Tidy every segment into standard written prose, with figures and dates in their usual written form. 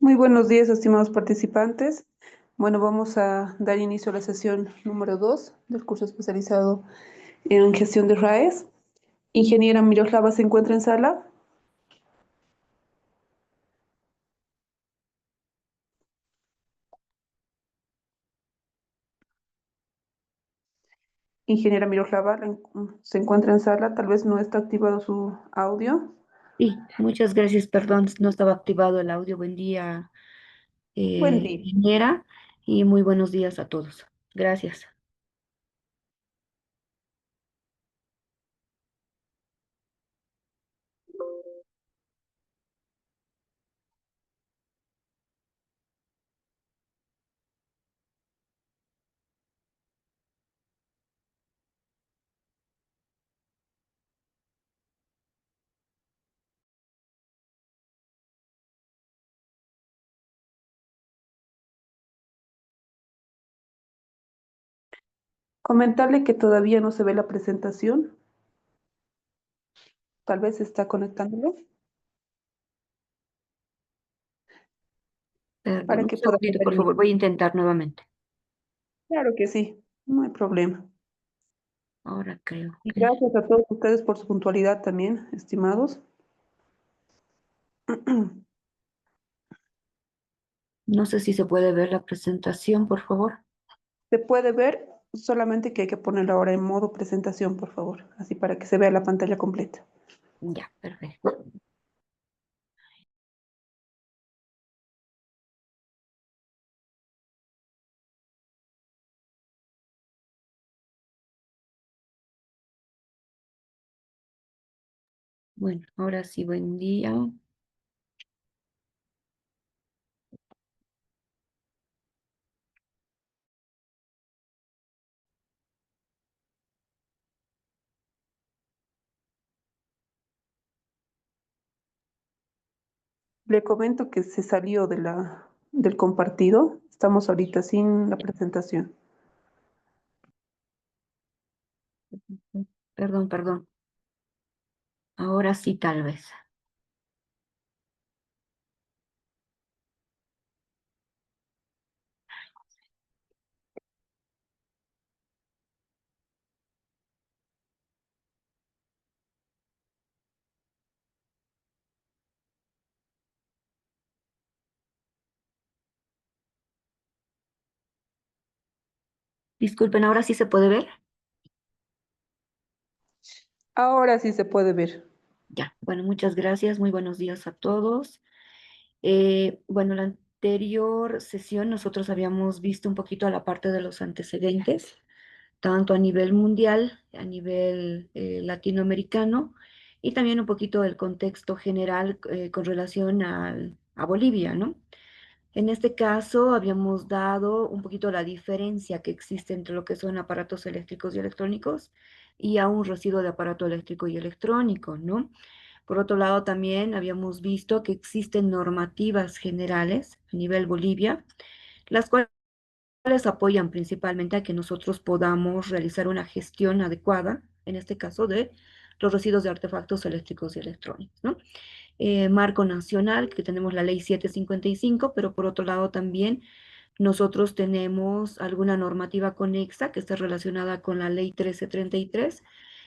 Muy buenos días, estimados participantes. Bueno, vamos a dar inicio a la sesión número 2 del curso especializado en gestión de RAES. Ingeniera Miroslava se encuentra en sala. Ingeniera Miroslava se encuentra en sala, tal vez no está activado su audio. Sí, muchas gracias, perdón, no estaba activado el audio. Buen día, Buen día. ingeniera, y muy buenos días a todos. Gracias. Comentarle que todavía no se ve la presentación. Tal vez está conectándolo Perdón, para un que pueda segundito, dar por favor, inicio. voy a intentar nuevamente. Claro que sí, no hay problema. Ahora creo Y que, gracias a todos ustedes por su puntualidad también, estimados. no sé si se puede ver la presentación, por favor. Se puede ver, solamente que hay que ponerlo ahora en modo presentación, por favor, así para que se vea la pantalla completa. Ya, perfecto. Bueno, ahora sí, buen día. Le comento que se salió del compartido. Estamos ahorita sin la presentación. Perdón, perdón. Ahora sí, tal vez. Disculpen, ¿ahora sí se puede ver? Ahora sí se puede ver. Ya, bueno, muchas gracias. Muy buenos días a todos. Bueno, la anterior sesión nosotros habíamos visto un poquito a la parte de los antecedentes, tanto a nivel mundial, a nivel latinoamericano, y también un poquito del contexto general con relación a Bolivia, ¿no? En este caso habíamos dado un poquito la diferencia que existe entre lo que son aparatos eléctricos y electrónicos y a un residuo de aparato eléctrico y electrónico, ¿no? Por otro lado, también habíamos visto que existen normativas generales a nivel Bolivia, las cuales apoyan principalmente a que nosotros podamos realizar una gestión adecuada, en este caso de los residuos de artefactos eléctricos y electrónicos, ¿no? Marco nacional, que tenemos la ley 755, pero por otro lado también nosotros tenemos alguna normativa conexa que está relacionada con la ley 1333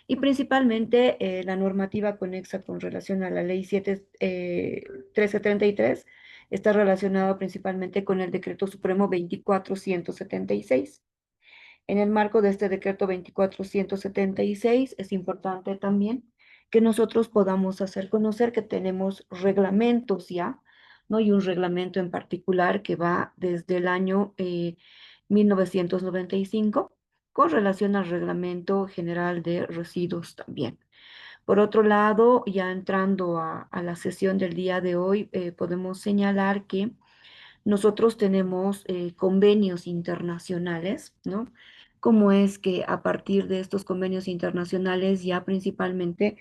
y principalmente la normativa conexa con relación a la ley 1333 está relacionada principalmente con el decreto supremo 24176. En el marco de este decreto 24176 es importante también que nosotros podamos hacer conocer que tenemos reglamentos ya, ¿no? Y un reglamento en particular que va desde el año 1995 con relación al Reglamento General de Residuos también. Por otro lado, ya entrando a la sesión del día de hoy, podemos señalar que nosotros tenemos convenios internacionales, ¿no? Cómo es que a partir de estos convenios internacionales, ya principalmente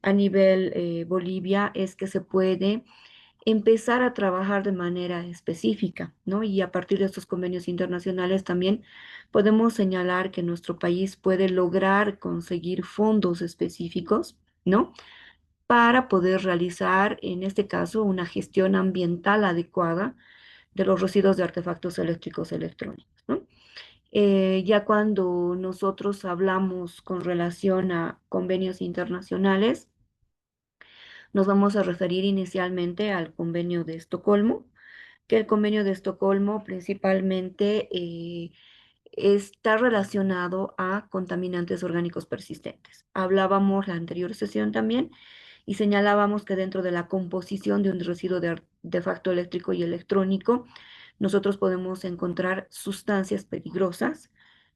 a nivel Bolivia, es que se puede empezar a trabajar de manera específica, ¿no? Y a partir de estos convenios internacionales también podemos señalar que nuestro país puede lograr conseguir fondos específicos, ¿no? para poder realizar, en este caso, una gestión ambiental adecuada de los residuos de artefactos eléctricos electrónicos, ¿no? Ya cuando nosotros hablamos con relación a convenios internacionales, nos vamos a referir inicialmente al convenio de Estocolmo, que el convenio de Estocolmo principalmente está relacionado a contaminantes orgánicos persistentes. Hablábamos la anterior sesión también y señalábamos que dentro de la composición de un residuo de artefacto eléctrico y electrónico, nosotros podemos encontrar sustancias peligrosas,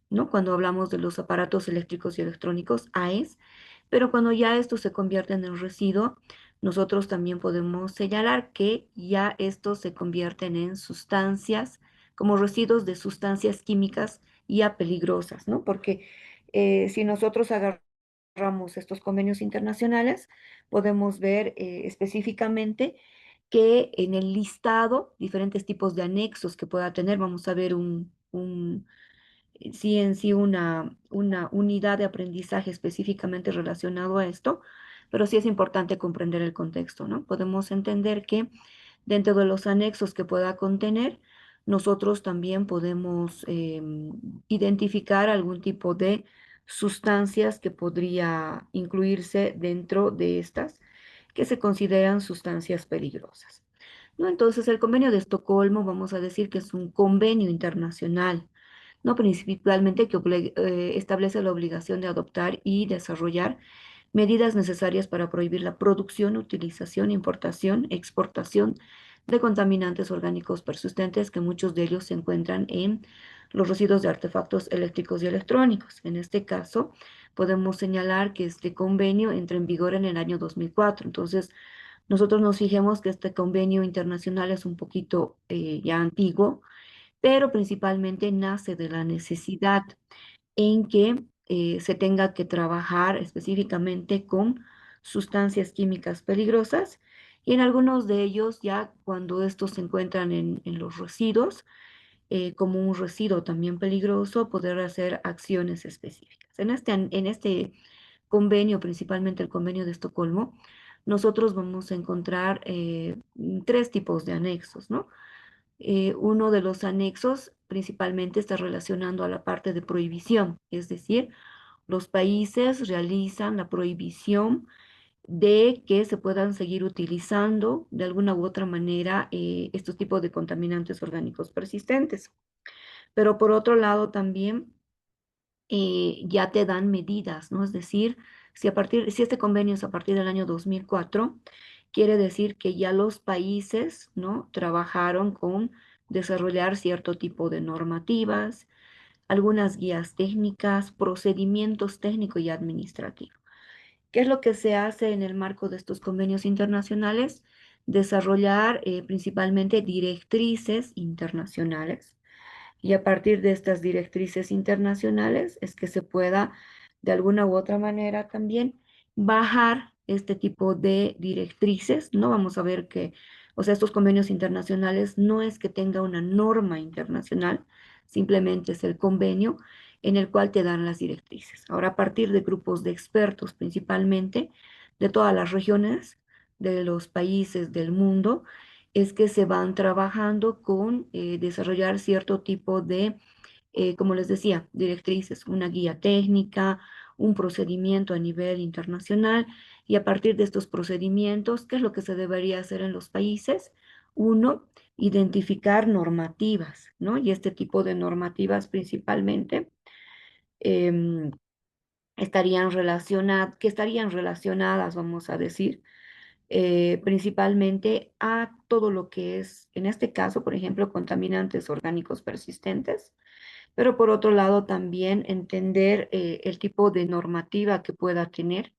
¿no? Cuando hablamos de los aparatos eléctricos y electrónicos, AES, pero cuando ya estos se convierten en residuo, nosotros también podemos señalar que ya estos se convierten en sustancias, como residuos de sustancias químicas ya peligrosas, ¿no? Porque si nosotros agarramos estos convenios internacionales, podemos ver específicamente que en el listado, diferentes tipos de anexos que pueda tener, vamos a ver sí en sí una unidad de aprendizaje específicamente relacionado a esto, pero sí es importante comprender el contexto, ¿no? Podemos entender que dentro de los anexos que pueda contener, nosotros también podemos identificar algún tipo de sustancias que podría incluirse dentro de estas, que se consideran sustancias peligrosas, ¿no? Entonces, el convenio de Estocolmo, vamos a decir que es un convenio internacional, ¿no? Principalmente que establece la obligación de adoptar y desarrollar medidas necesarias para prohibir la producción, utilización, importación, exportación de contaminantes orgánicos persistentes, que muchos de ellos se encuentran en los residuos de artefactos eléctricos y electrónicos. En este caso, podemos señalar que este convenio entra en vigor en el año 2004. Entonces, nosotros nos fijemos que este convenio internacional es un poquito ya antiguo, pero principalmente nace de la necesidad en que se tenga que trabajar específicamente con sustancias químicas peligrosas y en algunos de ellos ya cuando estos se encuentran en los residuos, como un residuo también peligroso, poder hacer acciones específicas. En este convenio, principalmente el convenio de Estocolmo, nosotros vamos a encontrar tres tipos de anexos, ¿no? Uno de los anexos principalmente está relacionando a la parte de prohibición, es decir, los países realizan la prohibición de que se puedan seguir utilizando de alguna u otra manera estos tipos de contaminantes orgánicos persistentes. Pero por otro lado también ya te dan medidas, ¿no? Es decir, si este convenio es a partir del año 2004, quiere decir que ya los países, ¿no? Trabajaron con desarrollar cierto tipo de normativas, algunas guías técnicas, procedimientos técnicos y administrativos. ¿Qué es lo que se hace en el marco de estos convenios internacionales? Desarrollar principalmente directrices internacionales y a partir de estas directrices internacionales es que se pueda de alguna u otra manera también bajar este tipo de directrices. No vamos a ver que, o sea, estos convenios internacionales no es que tenga una norma internacional, simplemente es el convenio en el cual te dan las directrices. Ahora, a partir de grupos de expertos principalmente de todas las regiones de los países del mundo, es que se van trabajando con desarrollar cierto tipo de, como les decía, directrices, una guía técnica, un procedimiento a nivel internacional y a partir de estos procedimientos, ¿qué es lo que se debería hacer en los países? Uno, identificar normativas, ¿no? Y este tipo de normativas principalmente em, que estarían relacionadas, vamos a decir, principalmente a todo lo que es, en este caso, por ejemplo, contaminantes orgánicos persistentes, pero por otro lado también entender el tipo de normativa que pueda tener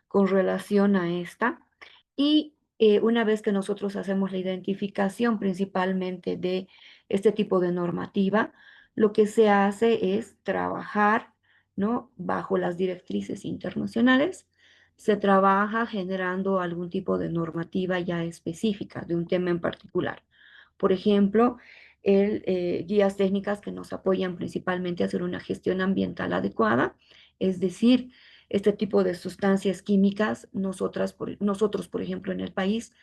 con relación a esta. Y una vez que nosotros hacemos la identificación principalmente de este tipo de normativa, lo que se hace es trabajar, ¿no? Bajo las directrices internacionales, se trabaja generando algún tipo de normativa ya específica de un tema en particular. Por ejemplo, guías técnicas que nos apoyan principalmente a hacer una gestión ambiental adecuada, es decir, Este tipo de sustancias químicas, nosotros, por ejemplo, en el país,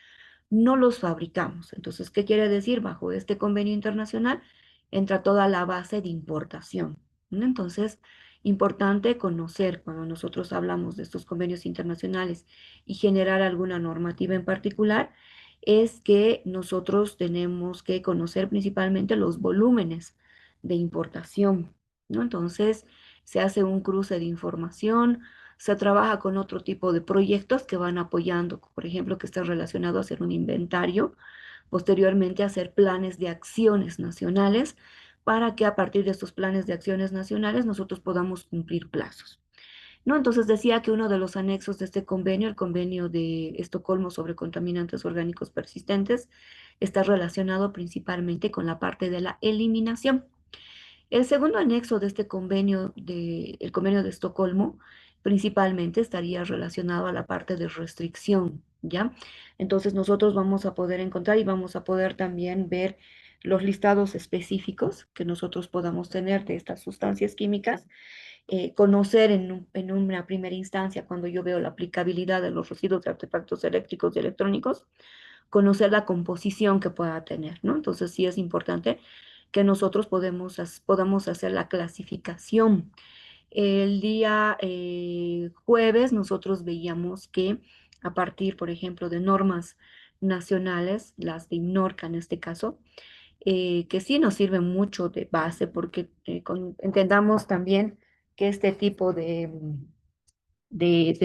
no los fabricamos. Entonces, ¿qué quiere decir? Bajo este convenio internacional entra toda la base de importación, ¿no? Entonces, importante conocer cuando nosotros hablamos de estos convenios internacionales y generar alguna normativa en particular, es que nosotros tenemos que conocer principalmente los volúmenes de importación, ¿no? Entonces, se hace un cruce de información, se trabaja con otro tipo de proyectos que van apoyando, por ejemplo, que está relacionado a hacer un inventario, posteriormente a hacer planes de acciones nacionales, para que a partir de estos planes de acciones nacionales nosotros podamos cumplir plazos. ¿No? Entonces decía que uno de los anexos de este convenio, el convenio de Estocolmo sobre contaminantes orgánicos persistentes, está relacionado principalmente con la parte de la eliminación. El segundo anexo de este convenio, el convenio de Estocolmo, principalmente estaría relacionado a la parte de restricción, ¿ya? Entonces nosotros vamos a poder encontrar y vamos a poder también ver los listados específicos que nosotros podamos tener de estas sustancias químicas, conocer en una primera instancia, cuando yo veo la aplicabilidad de los residuos de artefactos eléctricos y electrónicos, conocer la composición que pueda tener, ¿no? Entonces sí es importante que nosotros podamos hacer la clasificación. El día jueves nosotros veíamos que a partir, por ejemplo, de normas nacionales, las de INORCA en este caso, que sí nos sirven mucho de base porque entendamos también que este tipo de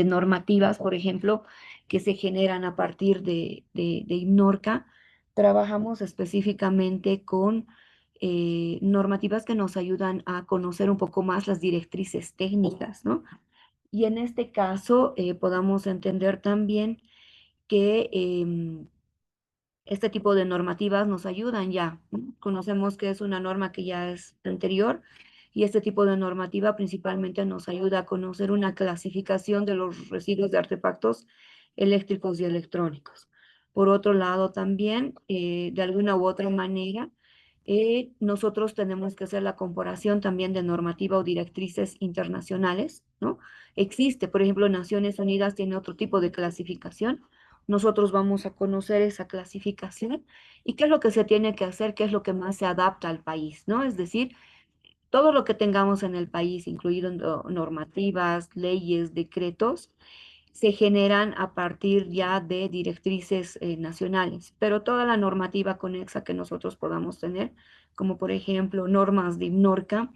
normativas, por ejemplo, que se generan a partir de INORCA, trabajamos específicamente con normativas que nos ayudan a conocer un poco más las directrices técnicas, ¿no? Y en este caso podamos entender también que este tipo de normativas nos ayudan ya, ¿no? Conocemos que es una norma que ya es anterior y este tipo de normativa principalmente nos ayuda a conocer una clasificación de los residuos de artefactos eléctricos y electrónicos. Por otro lado, también, de alguna u otra manera, nosotros tenemos que hacer la comparación también de normativa o directrices internacionales, ¿no? Existe, por ejemplo, Naciones Unidas tiene otro tipo de clasificación. Nosotros vamos a conocer esa clasificación y qué es lo que se tiene que hacer, qué es lo que más se adapta al país, ¿no? Es decir, todo lo que tengamos en el país, incluido normativas, leyes, decretos, se generan a partir ya de directrices nacionales, pero toda la normativa conexa que nosotros podamos tener, como por ejemplo normas de INORCA,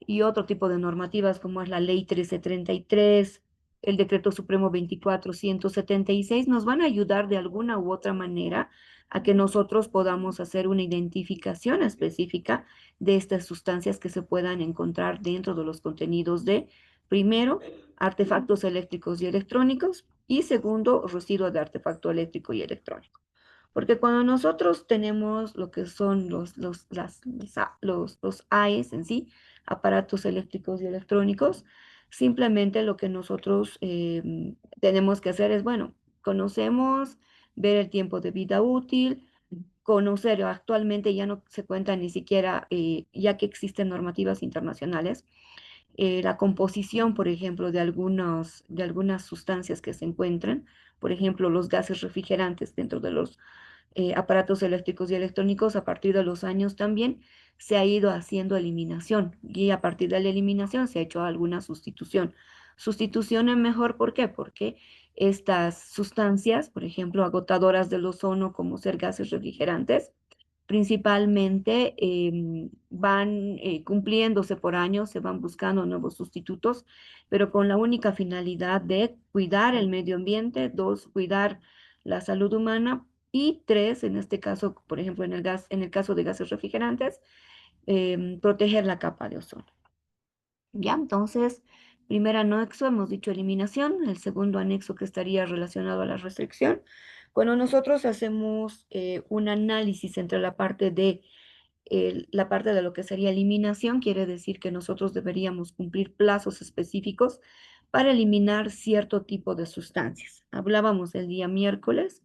y otro tipo de normativas como es la Ley 1333, el Decreto Supremo 24176, nos van a ayudar de alguna u otra manera a que nosotros podamos hacer una identificación específica de estas sustancias que se puedan encontrar dentro de los contenidos de, primero, artefactos eléctricos y electrónicos y segundo, residuos de artefacto eléctrico y electrónico. Porque cuando nosotros tenemos lo que son los AES en sí, aparatos eléctricos y electrónicos, simplemente lo que nosotros tenemos que hacer es, bueno, conocemos, ver el tiempo de vida útil, conocer, actualmente ya no se cuenta ni siquiera, ya que existen normativas internacionales, la composición, por ejemplo, de algunas sustancias que se encuentran, por ejemplo, los gases refrigerantes dentro de los aparatos eléctricos y electrónicos, a partir de los años también se ha ido haciendo eliminación y a partir de la eliminación se ha hecho alguna sustitución. Sustitución es mejor, ¿por qué? Porque estas sustancias, por ejemplo, agotadoras del ozono, como ser gases refrigerantes, principalmente van cumpliéndose por años, se van buscando nuevos sustitutos, pero con la única finalidad de cuidar el medio ambiente, dos, cuidar la salud humana y tres, en este caso, por ejemplo, en el caso de gases refrigerantes, proteger la capa de ozono. Ya, entonces, primer anexo, hemos dicho eliminación, el segundo anexo que estaría relacionado a la restricción. Cuando nosotros hacemos un análisis entre la parte de lo que sería eliminación, quiere decir que nosotros deberíamos cumplir plazos específicos para eliminar cierto tipo de sustancias. Hablábamos el día miércoles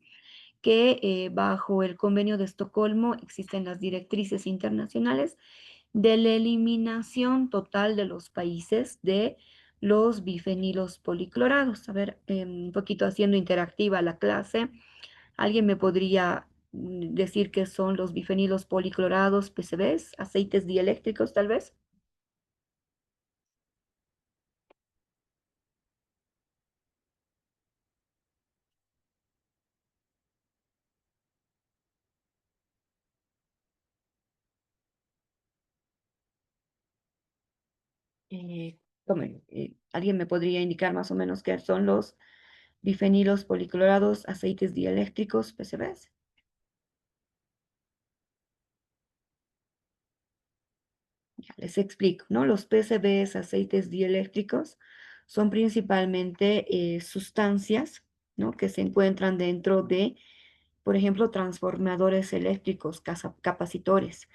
que bajo el convenio de Estocolmo existen las directrices internacionales de la eliminación total de los países de los bifenilos policlorados. A ver, un poquito haciendo interactiva la clase. ¿Alguien me podría decir qué son los bifenilos policlorados, PCBs, aceites dieléctricos tal vez? Eh, ¿Alguien me podría indicar más o menos qué son los bifenilos policlorados, aceites dieléctricos, PCBs? Ya, les explico, ¿no? Los PCBs, aceites dieléctricos, son principalmente sustancias, ¿no? Que se encuentran dentro de, por ejemplo, transformadores eléctricos, capacitores.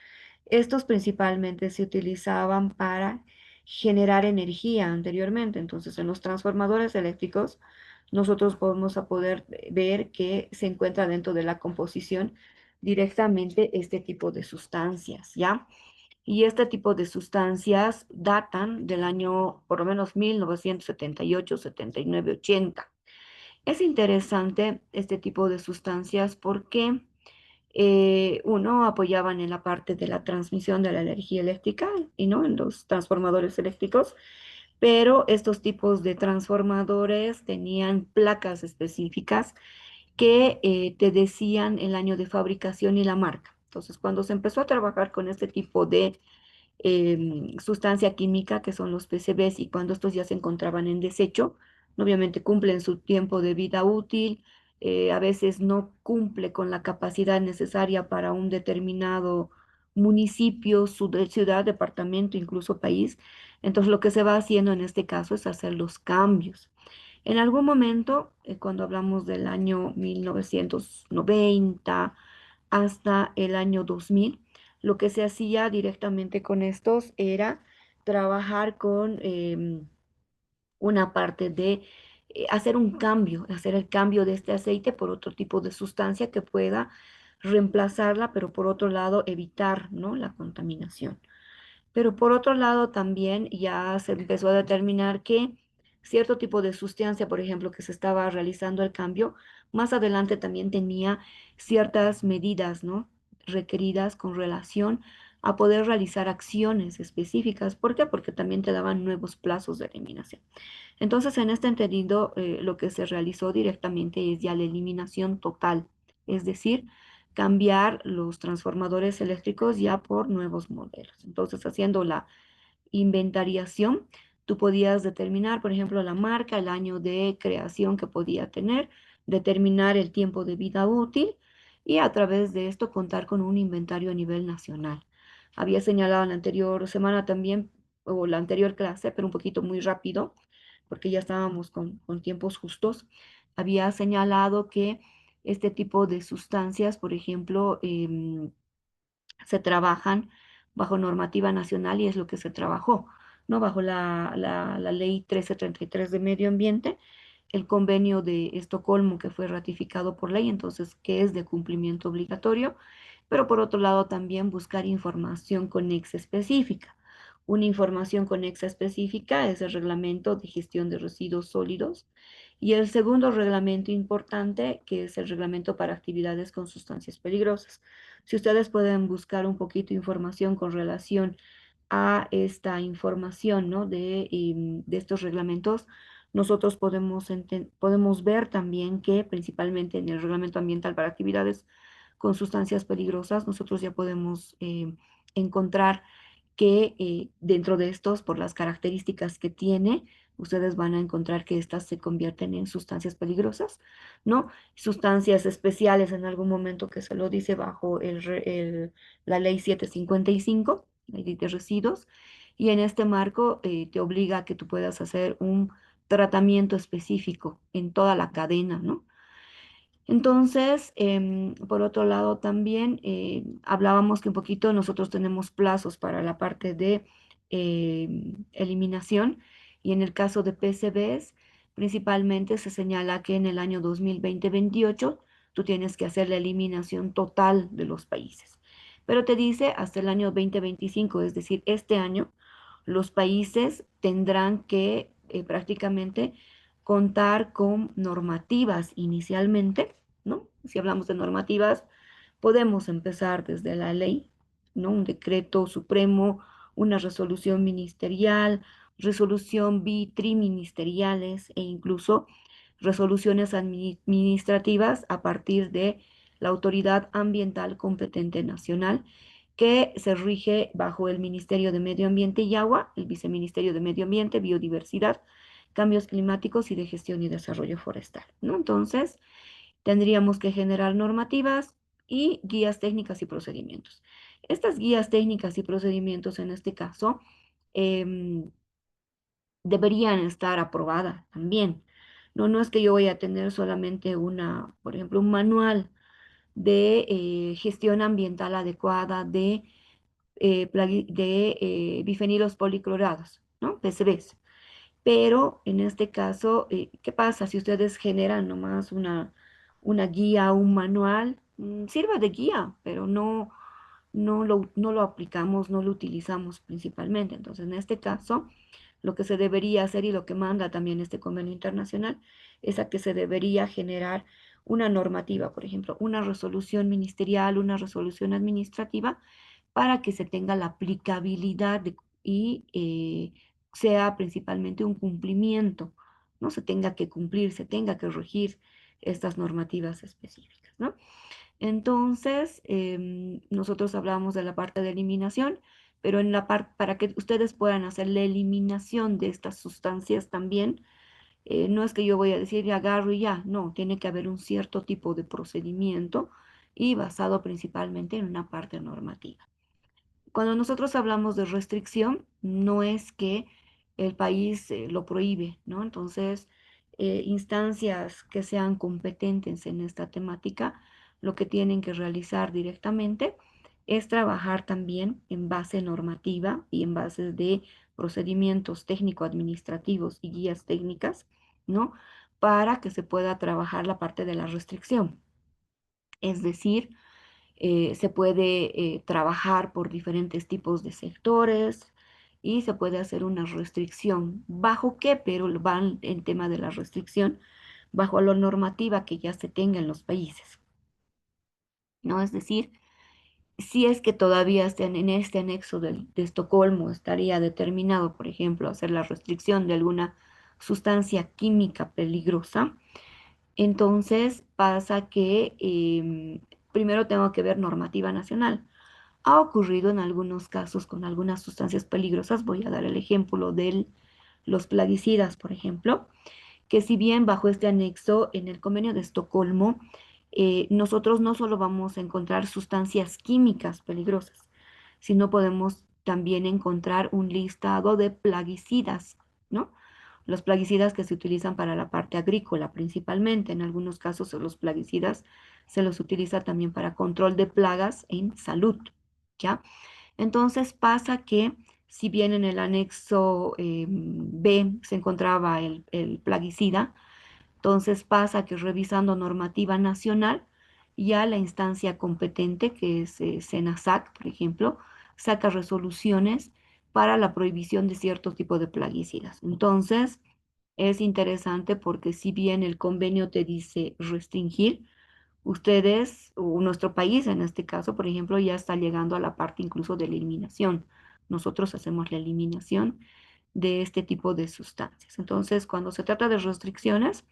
Estos principalmente se utilizaban para generar energía anteriormente. Entonces, en los transformadores eléctricos, nosotros podemos a poder ver que se encuentra dentro de la composición directamente este tipo de sustancias, ¿ya? Y este tipo de sustancias datan del año por lo menos 1978, 79, 80. Es interesante este tipo de sustancias porque uno, apoyaban en la parte de la transmisión de la energía eléctrica y no en los transformadores eléctricos, pero estos tipos de transformadores tenían placas específicas que te decían el año de fabricación y la marca. Entonces, cuando se empezó a trabajar con este tipo de sustancia química, que son los PCBs, y cuando estos ya se encontraban en desecho, obviamente cumplen su tiempo de vida útil, a veces no cumple con la capacidad necesaria para un determinado municipio, ciudad, departamento, incluso país. Entonces, lo que se va haciendo en este caso es hacer los cambios. En algún momento, cuando hablamos del año 1990 hasta el año 2000, lo que se hacía directamente con estos era trabajar con una parte de hacer un cambio, hacer el cambio de este aceite por otro tipo de sustancia que pueda reemplazarla, pero por otro lado evitar, ¿no?, la contaminación. Pero por otro lado, también ya se empezó a determinar que cierto tipo de sustancia, por ejemplo, que se estaba realizando el cambio, más adelante también tenía ciertas medidas, ¿no?, requeridas con relación a poder realizar acciones específicas. ¿Por qué? Porque también te daban nuevos plazos de eliminación. Entonces, en este entendido, lo que se realizó directamente es ya la eliminación total, es decir, cambiar los transformadores eléctricos ya por nuevos modelos. Entonces, haciendo la inventariación, tú podías determinar, por ejemplo, la marca, el año de creación que podía tener, determinar el tiempo de vida útil y a través de esto contar con un inventario a nivel nacional. Había señalado en la anterior semana también, o la anterior clase, pero un poquito muy rápido, porque ya estábamos con tiempos justos. Había señalado que este tipo de sustancias, por ejemplo, se trabajan bajo normativa nacional y es lo que se trabajó, ¿no? Bajo la ley 1333 de medio ambiente, el convenio de Estocolmo que fue ratificado por ley, entonces, que es de cumplimiento obligatorio, pero por otro lado también buscar información conexa específica. Una información conexa específica es el reglamento de gestión de residuos sólidos y el segundo reglamento importante, que es el reglamento para actividades con sustancias peligrosas. Si ustedes pueden buscar un poquito de información con relación a esta información, ¿no?, de estos reglamentos, nosotros podemos ver también que principalmente en el reglamento ambiental para actividades con sustancias peligrosas, nosotros ya podemos encontrar que dentro de estos, por las características que tiene, ustedes van a encontrar que estas se convierten en sustancias peligrosas, ¿no? Sustancias especiales en algún momento que se lo dice bajo la ley 755, ley de residuos, y en este marco te obliga a que tú puedas hacer un tratamiento específico en toda la cadena, ¿no? Entonces, por otro lado, también hablábamos que un poquito nosotros tenemos plazos para la parte de eliminación y en el caso de PCBs, principalmente se señala que en el año 2020-28 tú tienes que hacer la eliminación total de los países. Pero te dice hasta el año 2025, es decir, este año, los países tendrán que prácticamente contar con normativas inicialmente, ¿no? Si hablamos de normativas, podemos empezar desde la ley, ¿no? Un decreto supremo, una resolución ministerial, resolución triministeriales e incluso resoluciones administrativas a partir de la autoridad ambiental competente nacional que se rige bajo el Ministerio de Medio Ambiente y Agua, el Viceministerio de Medio Ambiente, Biodiversidad, Cambios Climáticos y de Gestión y Desarrollo Forestal, ¿no? Entonces, tendríamos que generar normativas y guías técnicas y procedimientos. Estas guías técnicas y procedimientos, en este caso, em, deberían estar aprobadas también. No, no es que yo voy a tener solamente una, por ejemplo, un manual de gestión ambiental adecuada de bifenilos policlorados, ¿no? PCBs. Pero en este caso, ¿qué pasa si ustedes generan nomás una guía, un manual? Sirve de guía, pero no lo aplicamos, no lo utilizamos principalmente. Entonces, en este caso, lo que se debería hacer y lo que manda también este convenio internacional es a que se debería generar una normativa, por ejemplo, una resolución ministerial, una resolución administrativa, para que se tenga la aplicabilidad y sea principalmente un cumplimiento, no se tenga que cumplir, se tenga que regir estas normativas específicas, ¿no? Entonces, nosotros hablamos de la parte de eliminación, pero en la parte, para que ustedes puedan hacer la eliminación de estas sustancias también, no es que yo voy a decir ya agarro y ya, no, tiene que haber un cierto tipo de procedimiento y basado principalmente en una parte normativa. Cuando nosotros hablamos de restricción, no es que el país lo prohíbe, ¿no? Entonces, instancias que sean competentes en esta temática, lo que tienen que realizar directamente es trabajar también en base normativa y en base de procedimientos técnico-administrativos y guías técnicas, ¿no? Para que se pueda trabajar la parte de la restricción. Es decir, se puede trabajar por diferentes tipos de sectores y se puede hacer una restricción. ¿Bajo qué? Pero van el tema de la restricción bajo la normativa que ya se tenga en los países, ¿no? Es decir, si es que todavía estén en este anexo de Estocolmo, estaría determinado, por ejemplo, hacer la restricción de alguna sustancia química peligrosa, entonces pasa que primero tengo que ver normativa nacional. Ha ocurrido en algunos casos con algunas sustancias peligrosas. Voy a dar el ejemplo de los plaguicidas, por ejemplo, que si bien bajo este anexo en el convenio de Estocolmo, nosotros no solo vamos a encontrar sustancias químicas peligrosas, sino podemos también encontrar un listado de plaguicidas, ¿no? Los plaguicidas que se utilizan para la parte agrícola principalmente, en algunos casos los plaguicidas se los utiliza también para control de plagas en salud, ¿ya? Entonces pasa que si bien en el anexo B se encontraba el plaguicida, entonces pasa que revisando normativa nacional, ya la instancia competente, que es SENASAC, por ejemplo, saca resoluciones para la prohibición de cierto tipo de plaguicidas. Entonces, es interesante porque si bien el convenio te dice restringir, ustedes, o nuestro país en este caso, por ejemplo, ya está llegando a la parte incluso de la eliminación. Nosotros hacemos la eliminación de este tipo de sustancias. Entonces, cuando se trata de restricciones,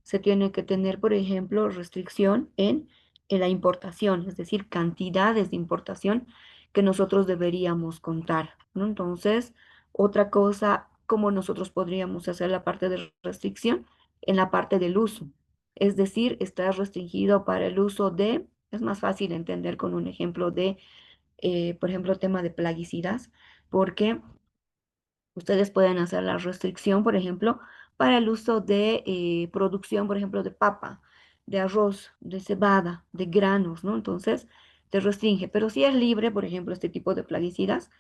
se tiene que tener, por ejemplo, restricción en la importación, es decir, cantidades de importación que nosotros deberíamos contar, ¿no? Entonces, otra cosa, cómo nosotros podríamos hacer la parte de restricción en la parte del uso, es decir, está restringido para el uso de, es más fácil entender con un ejemplo de, por ejemplo, el tema de plaguicidas, porque ustedes pueden hacer la restricción, por ejemplo, para el uso de producción, por ejemplo, de papa, de arroz, de cebada, de granos, ¿no? Entonces, te restringe. Pero sí es libre, por ejemplo, este tipo de plaguicidas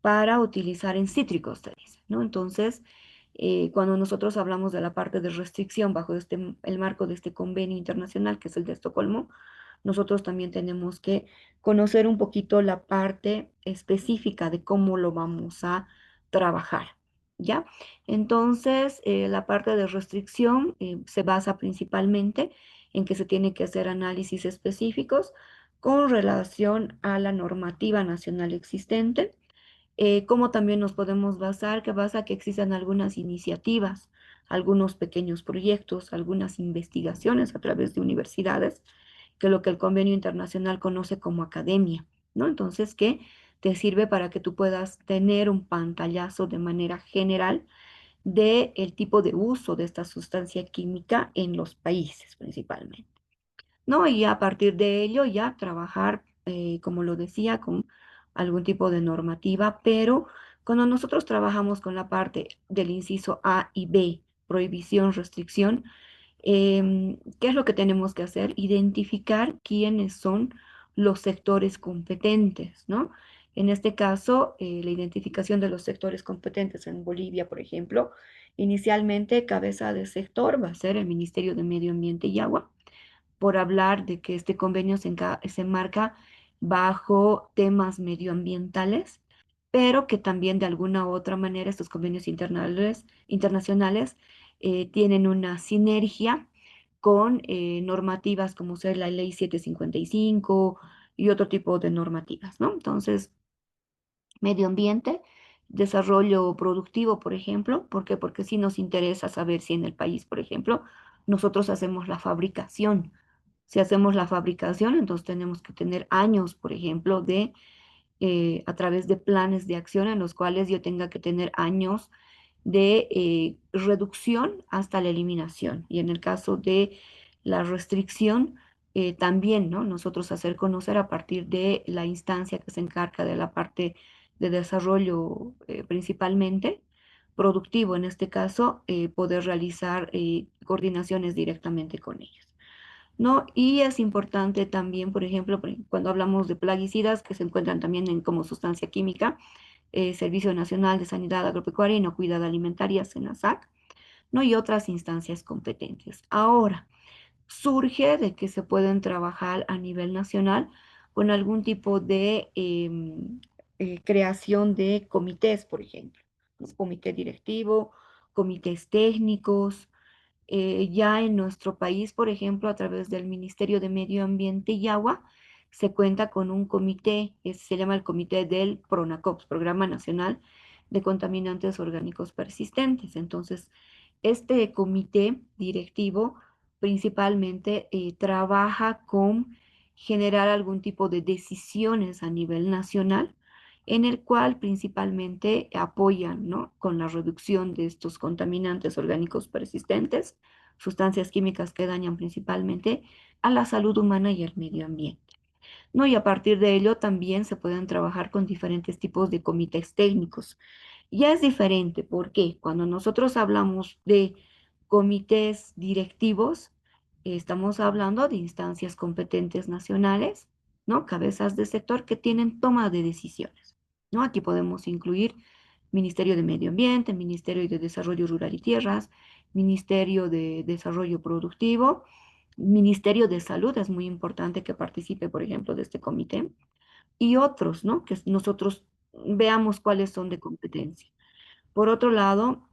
para utilizar en cítricos, te dice, ¿no? Entonces, cuando nosotros hablamos de la parte de restricción bajo el marco de este convenio internacional, que es el de Estocolmo, nosotros también tenemos que conocer un poquito la parte específica de cómo lo vamos a trabajar. ¿ya? Entonces, la parte de restricción se basa principalmente en que se tiene que hacer análisis específicos con relación a la normativa nacional existente, como también nos podemos basar, que basa que existan algunas iniciativas, algunos pequeños proyectos, algunas investigaciones a través de universidades, que lo que el convenio internacional conoce como academia, ¿no? Entonces, que te sirve para que tú puedas tener un pantallazo de manera general de el tipo de uso de esta sustancia química en los países principalmente, ¿no? Y a partir de ello ya trabajar, como lo decía, con algún tipo de normativa, pero cuando nosotros trabajamos con la parte del inciso A y B, prohibición, restricción, ¿qué es lo que tenemos que hacer? Identificar quiénes son los sectores competentes, ¿no? En este caso, la identificación de los sectores competentes en Bolivia, por ejemplo, inicialmente cabeza de sector va a ser el Ministerio de Medio Ambiente y Agua, por hablar de que este convenio se marca bajo temas medioambientales, pero que también de alguna u otra manera estos convenios internacionales tienen una sinergia con normativas como ser la ley 755 y otro tipo de normativas, ¿no? Entonces, medio ambiente, desarrollo productivo, por ejemplo. ¿Por qué? Porque sí nos interesa saber si en el país, por ejemplo, nosotros hacemos la fabricación. Si hacemos la fabricación, entonces tenemos que tener años, por ejemplo, de a través de planes de acción en los cuales yo tenga que tener años de reducción hasta la eliminación. Y en el caso de la restricción, también, ¿no? Nosotros hacer conocer a partir de la instancia que se encarga de la parte de desarrollo principalmente productivo, en este caso, poder realizar coordinaciones directamente con ellos. ¿No? Y es importante también, por ejemplo, cuando hablamos de plaguicidas que se encuentran también como sustancia química, Servicio Nacional de Sanidad Agropecuaria y Inocuidad Alimentaria, SENASAC, ¿no? Y otras instancias competentes. Ahora, surge de que se pueden trabajar a nivel nacional con algún tipo de creación de comités, por ejemplo, comité directivo, comités técnicos, ya en nuestro país, por ejemplo, a través del Ministerio de Medio Ambiente y Agua, se cuenta con un comité, se llama el Comité del PRONACOPS, Programa Nacional de Contaminantes Orgánicos Persistentes. Entonces, este comité directivo principalmente trabaja con generar algún tipo de decisiones a nivel nacional, en el cual principalmente apoyan, ¿no? Con la reducción de estos contaminantes orgánicos persistentes, sustancias químicas que dañan principalmente a la salud humana y al medio ambiente, ¿no? Y a partir de ello también se pueden trabajar con diferentes tipos de comités técnicos. Ya es diferente porque cuando nosotros hablamos de comités directivos, estamos hablando de instancias competentes nacionales, ¿no? Cabezas de sector que tienen toma de decisiones, ¿no? Aquí podemos incluir Ministerio de Medio Ambiente, Ministerio de Desarrollo Rural y Tierras, Ministerio de Desarrollo Productivo, Ministerio de Salud, es muy importante que participe, por ejemplo, de este comité, y otros, ¿no? Que nosotros veamos cuáles son de competencia. Por otro lado,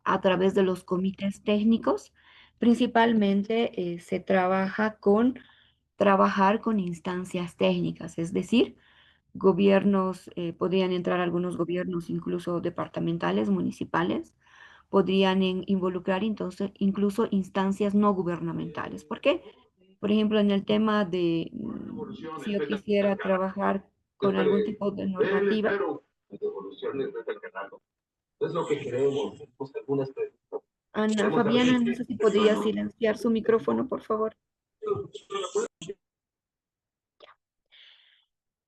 a través de los comités técnicos, principalmente se trabajar con instancias técnicas, es decir, gobiernos, podrían entrar algunos gobiernos incluso departamentales, municipales, podrían involucrar entonces incluso instancias no gubernamentales. ¿Por qué? Por ejemplo, en el tema de si yo quisiera trabajar con algún tipo de normativa. Ana Fabiana, no sé si podría silenciar su micrófono, por favor.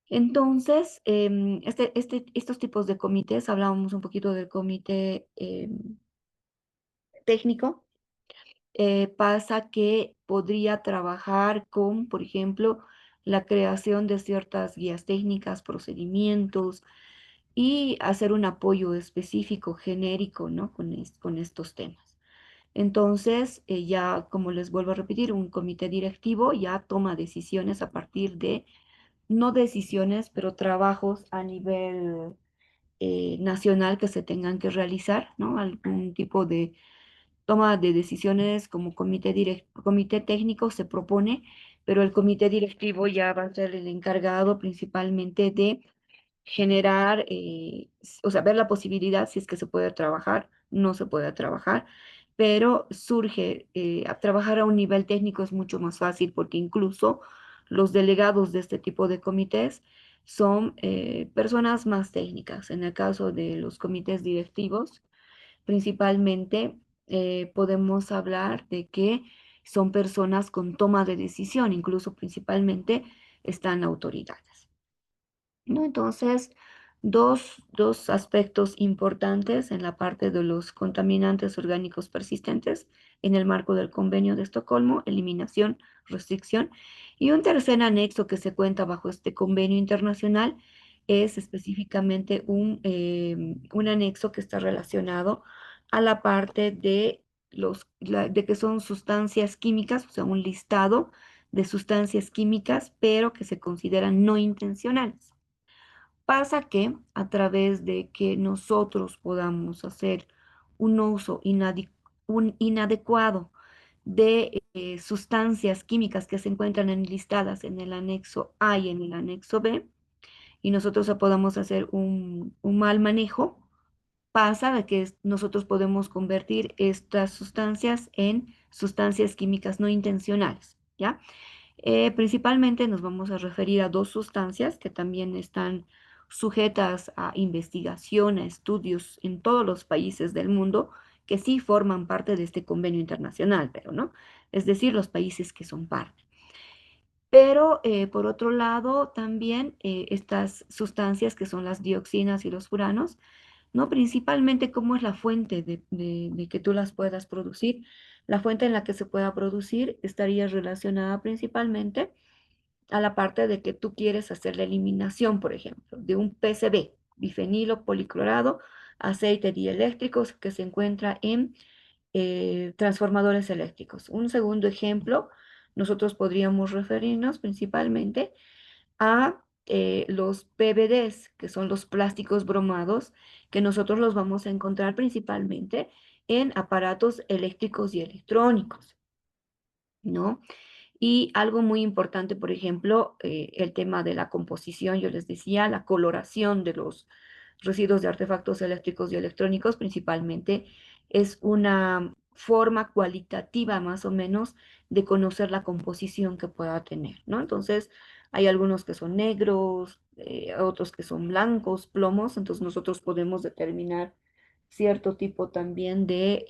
Entonces, estos tipos de comités, hablábamos un poquito del comité técnico, pasa que podría trabajar con, por ejemplo, la creación de ciertas guías técnicas, procedimientos y hacer un apoyo específico, genérico, ¿no? Con estos temas. Entonces, ya, como les vuelvo a repetir, un comité directivo ya toma decisiones a partir de, no decisiones, pero trabajos a nivel nacional que se tengan que realizar, ¿no? Algún tipo de toma de decisiones como comité técnico se propone, pero el comité directivo ya va a ser el encargado principalmente de generar, o sea, ver la posibilidad si es que se puede trabajar, no se puede trabajar, pero surge, a trabajar a un nivel técnico es mucho más fácil porque incluso los delegados de este tipo de comités son personas más técnicas. En el caso de los comités directivos, principalmente podemos hablar de que son personas con toma de decisión, incluso principalmente están autoridades. ¿No? Entonces, dos aspectos importantes en la parte de los contaminantes orgánicos persistentes en el marco del Convenio de Estocolmo, eliminación, restricción, y un tercer anexo que se cuenta bajo este convenio internacional es específicamente un anexo que está relacionado a la parte de de que son sustancias químicas, o sea, un listado de sustancias químicas, pero que se consideran no intencionales. Pasa que a través de que nosotros podamos hacer un uso inadecuado de sustancias químicas que se encuentran enlistadas en el anexo A y en el anexo B, y nosotros podamos hacer un mal manejo, pasa de que nosotros podemos convertir estas sustancias en sustancias químicas no intencionales, ¿ya? Principalmente nos vamos a referir a dos sustancias que también están sujetas a investigación, a estudios en todos los países del mundo, que sí forman parte de este convenio internacional, pero no, es decir, los países que son parte. Pero por otro lado, también estas sustancias que son las dioxinas y los furanos, ¿no? Principalmente cómo es la fuente de que tú las puedas producir. La fuente en la que se pueda producir estaría relacionada principalmente a la parte de que tú quieres hacer la eliminación, por ejemplo, de un PCB, bifenilo policlorado, aceite dieléctrico que se encuentra en transformadores eléctricos. Un segundo ejemplo, nosotros podríamos referirnos principalmente a los PVDs, que son los plásticos bromados, que nosotros los vamos a encontrar principalmente en aparatos eléctricos y electrónicos, ¿no? Y algo muy importante, por ejemplo, el tema de la composición, yo les decía, la coloración de los residuos de artefactos eléctricos y electrónicos principalmente es una forma cualitativa más o menos de conocer la composición que pueda tener, ¿no? Entonces, hay algunos que son negros, otros que son blancos, plomos, entonces nosotros podemos determinar cierto tipo también de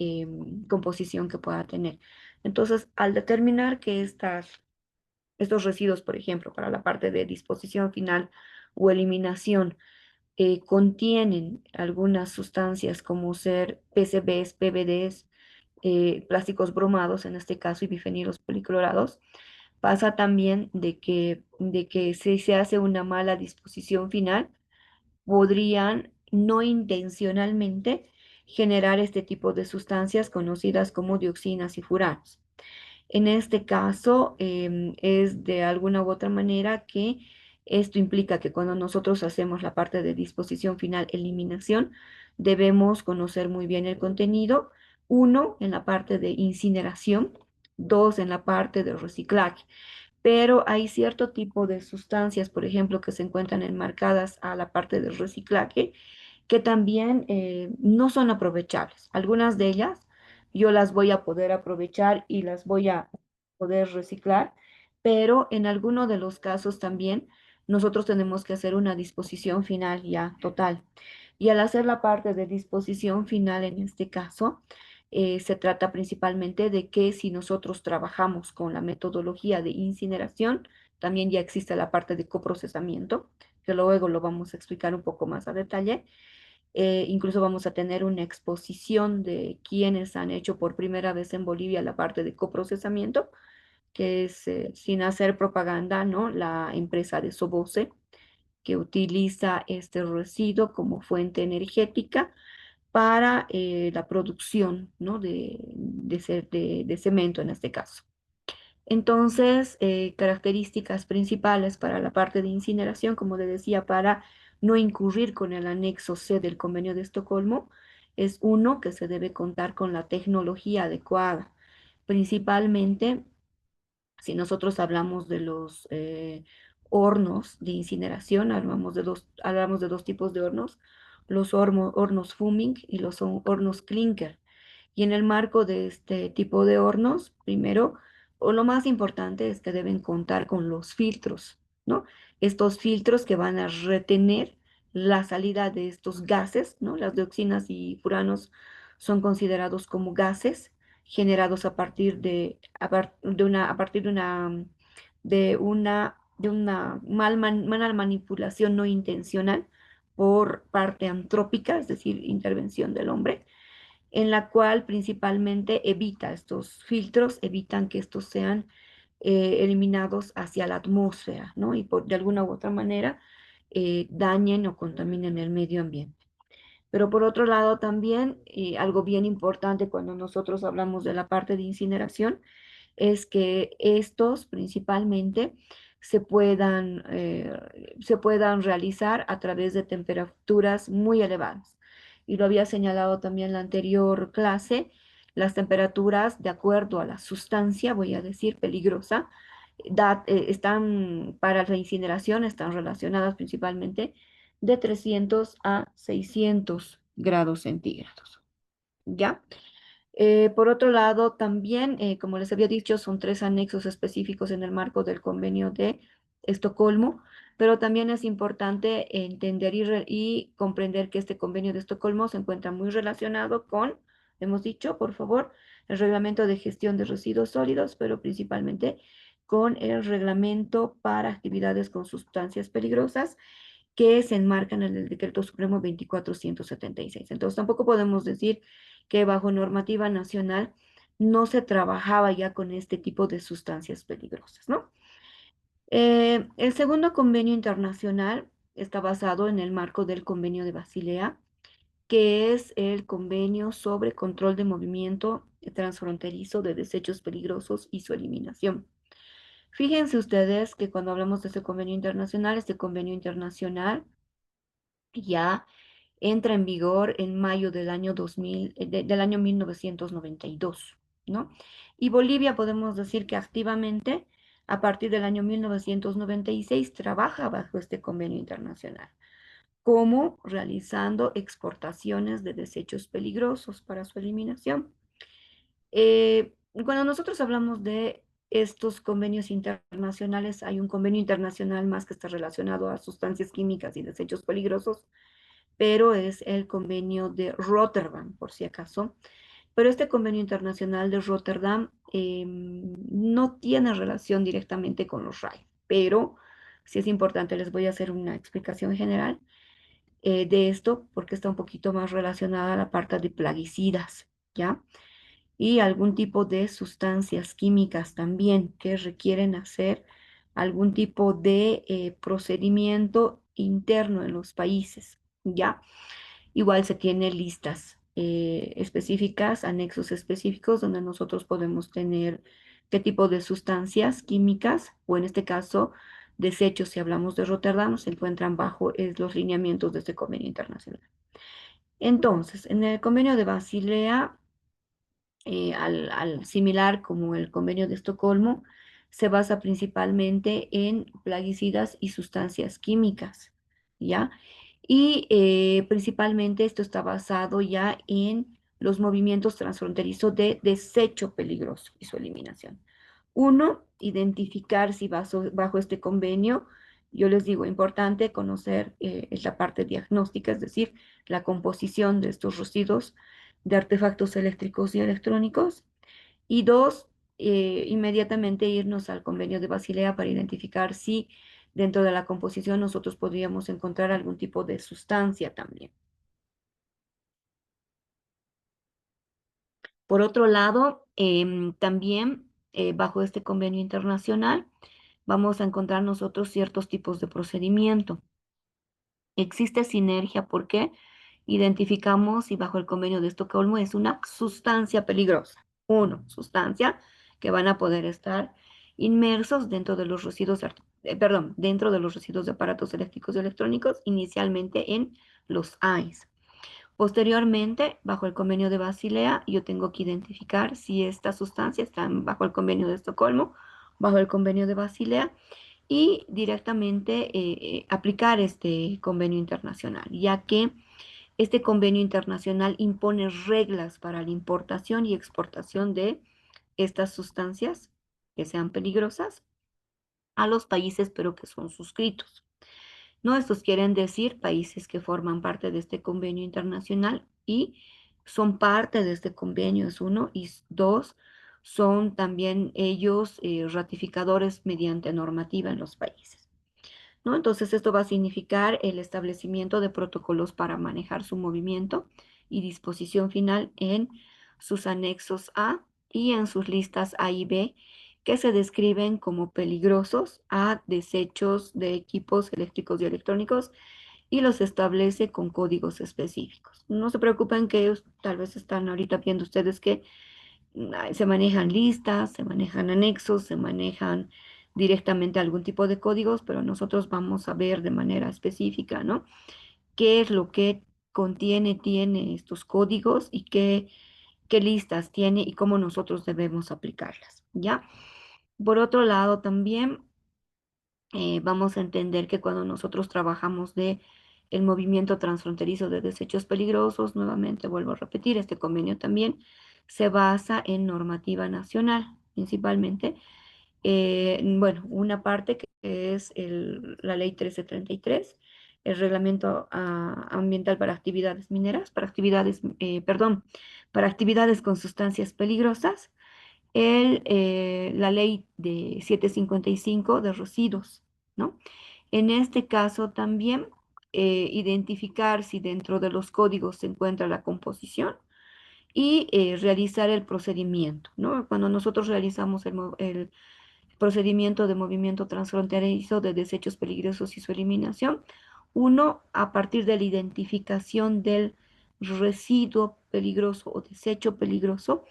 composición que pueda tener. Entonces, al determinar que estos residuos, por ejemplo, para la parte de disposición final o eliminación, contienen algunas sustancias como ser PCBs, PVDs, plásticos bromados en este caso y bifenilos policlorados, pasa también de que si se hace una mala disposición final, podrían no intencionalmente generar este tipo de sustancias conocidas como dioxinas y furanos. En este caso, es de alguna u otra manera que esto implica que cuando nosotros hacemos la parte de disposición final, eliminación, debemos conocer muy bien el contenido. Uno, en la parte de incineración. Dos, en la parte de reciclaje. Pero hay cierto tipo de sustancias, por ejemplo, que se encuentran enmarcadas a la parte del reciclaje que también no son aprovechables. Algunas de ellas yo las voy a poder aprovechar y las voy a poder reciclar, pero en alguno de los casos también nosotros tenemos que hacer una disposición final ya total. Y al hacer la parte de disposición final en este caso, se trata principalmente de que si nosotros trabajamos con la metodología de incineración, también ya existe la parte de coprocesamiento, que luego lo vamos a explicar un poco más a detalle. Incluso vamos a tener una exposición de quienes han hecho por primera vez en Bolivia la parte de coprocesamiento, que es, sin hacer propaganda, ¿no? La empresa de Soboce, que utiliza este residuo como fuente energética para la producción, ¿no? De cemento en este caso. Entonces, características principales para la parte de incineración, como le decía, para no incurrir con el anexo C del Convenio de Estocolmo es uno que se debe contar con la tecnología adecuada, principalmente si nosotros hablamos de los hornos de incineración, hablamos de dos tipos de hornos, los hornos fuming y los hornos clinker. Y en el marco de este tipo de hornos, primero, o lo más importante es que deben contar con los filtros, ¿no? Estos filtros que van a retener la salida de estos gases, ¿no? Las dioxinas y furanos son considerados como gases generados a partir de una mala manipulación no intencional por parte antrópica, es decir, intervención del hombre, en la cual principalmente evita estos filtros, evitan que estos sean eliminados hacia la atmósfera, ¿no? Y de alguna u otra manera dañen o contaminen el medio ambiente. Pero por otro lado también, algo bien importante cuando nosotros hablamos de la parte de incineración, es que estos principalmente se puedan realizar a través de temperaturas muy elevadas. Y lo había señalado también en la anterior clase, las temperaturas de acuerdo a la sustancia, voy a decir, peligrosa, están para la incineración, están relacionadas principalmente de 300 a 600 grados centígrados. ¿Ya? Por otro lado, también, como les había dicho, son tres anexos específicos en el marco del convenio de Estocolmo, pero también es importante entender y comprender que este convenio de Estocolmo se encuentra muy relacionado con, hemos dicho, por favor, el reglamento de gestión de residuos sólidos, pero principalmente con el reglamento para actividades con sustancias peligrosas que se enmarcan en el Decreto Supremo 24.176. Entonces, tampoco podemos decir que bajo normativa nacional no se trabajaba ya con este tipo de sustancias peligrosas, ¿no? El segundo convenio internacional está basado en el marco del convenio de Basilea, que es el convenio sobre control de movimiento transfronterizo de desechos peligrosos y su eliminación. Fíjense ustedes que cuando hablamos de este convenio internacional ya entra en vigor en mayo del año 2000, del año 1992, ¿no? Y Bolivia podemos decir que activamente, a partir del año 1996, trabaja bajo este convenio internacional, como realizando exportaciones de desechos peligrosos para su eliminación. Cuando nosotros hablamos de estos convenios internacionales, hay un convenio internacional más que está relacionado a sustancias químicas y desechos peligrosos, pero es el convenio de Rotterdam, por si acaso. Pero este convenio internacional de Rotterdam no tiene relación directamente con los RAI, pero sí es importante, les voy a hacer una explicación general de esto, porque está un poquito más relacionada a la parte de plaguicidas, ¿ya? Y algún tipo de sustancias químicas también que requieren hacer algún tipo de procedimiento interno en los países, ¿ya? Igual se tiene listas específicas, anexos específicos, donde nosotros podemos tener qué tipo de sustancias químicas, o en este caso, desechos, si hablamos de Rotterdam, se encuentran bajo los lineamientos de este convenio internacional. Entonces, en el convenio de Basilea, al similar como el convenio de Estocolmo, se basa principalmente en plaguicidas y sustancias químicas, ¿ya? Y principalmente esto está basado ya en los movimientos transfronterizos de desecho peligroso y su eliminación. Uno, identificar si bajo este convenio, yo les digo, importante conocer la parte diagnóstica, es decir, la composición de estos residuos de artefactos eléctricos y electrónicos. Y dos, inmediatamente irnos al convenio de Basilea para identificar si dentro de la composición nosotros podríamos encontrar algún tipo de sustancia también. Por otro lado, también bajo este convenio internacional vamos a encontrar nosotros ciertos tipos de procedimiento. Existe sinergia porque identificamos y bajo el convenio de Estocolmo es una sustancia peligrosa. Uno, sustancia que van a poder estar inmersos dentro de los residuos perdón, dentro de los residuos de aparatos eléctricos y electrónicos, inicialmente en los AIS. Posteriormente, bajo el convenio de Basilea, yo tengo que identificar si esta sustancia está bajo el convenio de Estocolmo, bajo el convenio de Basilea, y directamente aplicar este convenio internacional, ya que este convenio internacional impone reglas para la importación y exportación de estas sustancias que sean peligrosas a los países, pero que son suscritos. ¿No? Estos quieren decir países que forman parte de este convenio internacional y son parte de este convenio, es uno, y dos, son también ellos ratificadores mediante normativa en los países. ¿No? Entonces, esto va a significar el establecimiento de protocolos para manejar su movimiento y disposición final en sus anexos A y en sus listas A y B, que se describen como peligrosos a desechos de equipos eléctricos y electrónicos y los establece con códigos específicos. No se preocupen que ellos tal vez están ahorita viendo ustedes que se manejan listas, se manejan anexos, se manejan directamente algún tipo de códigos, pero nosotros vamos a ver de manera específica, ¿no? ¿Qué es lo que tiene estos códigos y qué listas tiene y cómo nosotros debemos aplicarlas, ¿ya? Por otro lado, también vamos a entender que cuando nosotros trabajamos de el movimiento transfronterizo de desechos peligrosos, nuevamente vuelvo a repetir, este convenio también se basa en normativa nacional, principalmente. Bueno, una parte que es la ley 1333, el reglamento ambiental para actividades mineras, para actividades, perdón, para actividades con sustancias peligrosas, la ley de 755 de residuos, ¿no? En este caso también identificar si dentro de los códigos se encuentra la composición y realizar el procedimiento, ¿no? Cuando nosotros realizamos el procedimiento de movimiento transfronterizo de desechos peligrosos y su eliminación, uno, a partir de la identificación del residuo peligroso o desecho peligroso,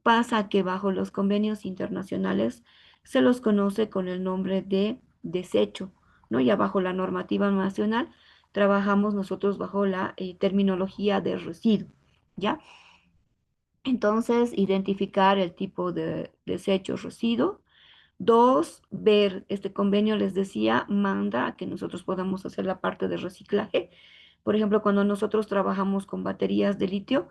pasa a que bajo los convenios internacionales se los conoce con el nombre de desecho, ¿no? Ya bajo la normativa nacional trabajamos nosotros bajo la terminología de residuo, ¿ya? Entonces, identificar el tipo de desecho residuo. Dos, ver, este convenio, les decía, manda a que nosotros podamos hacer la parte de reciclaje. Por ejemplo, cuando nosotros trabajamos con baterías de litio,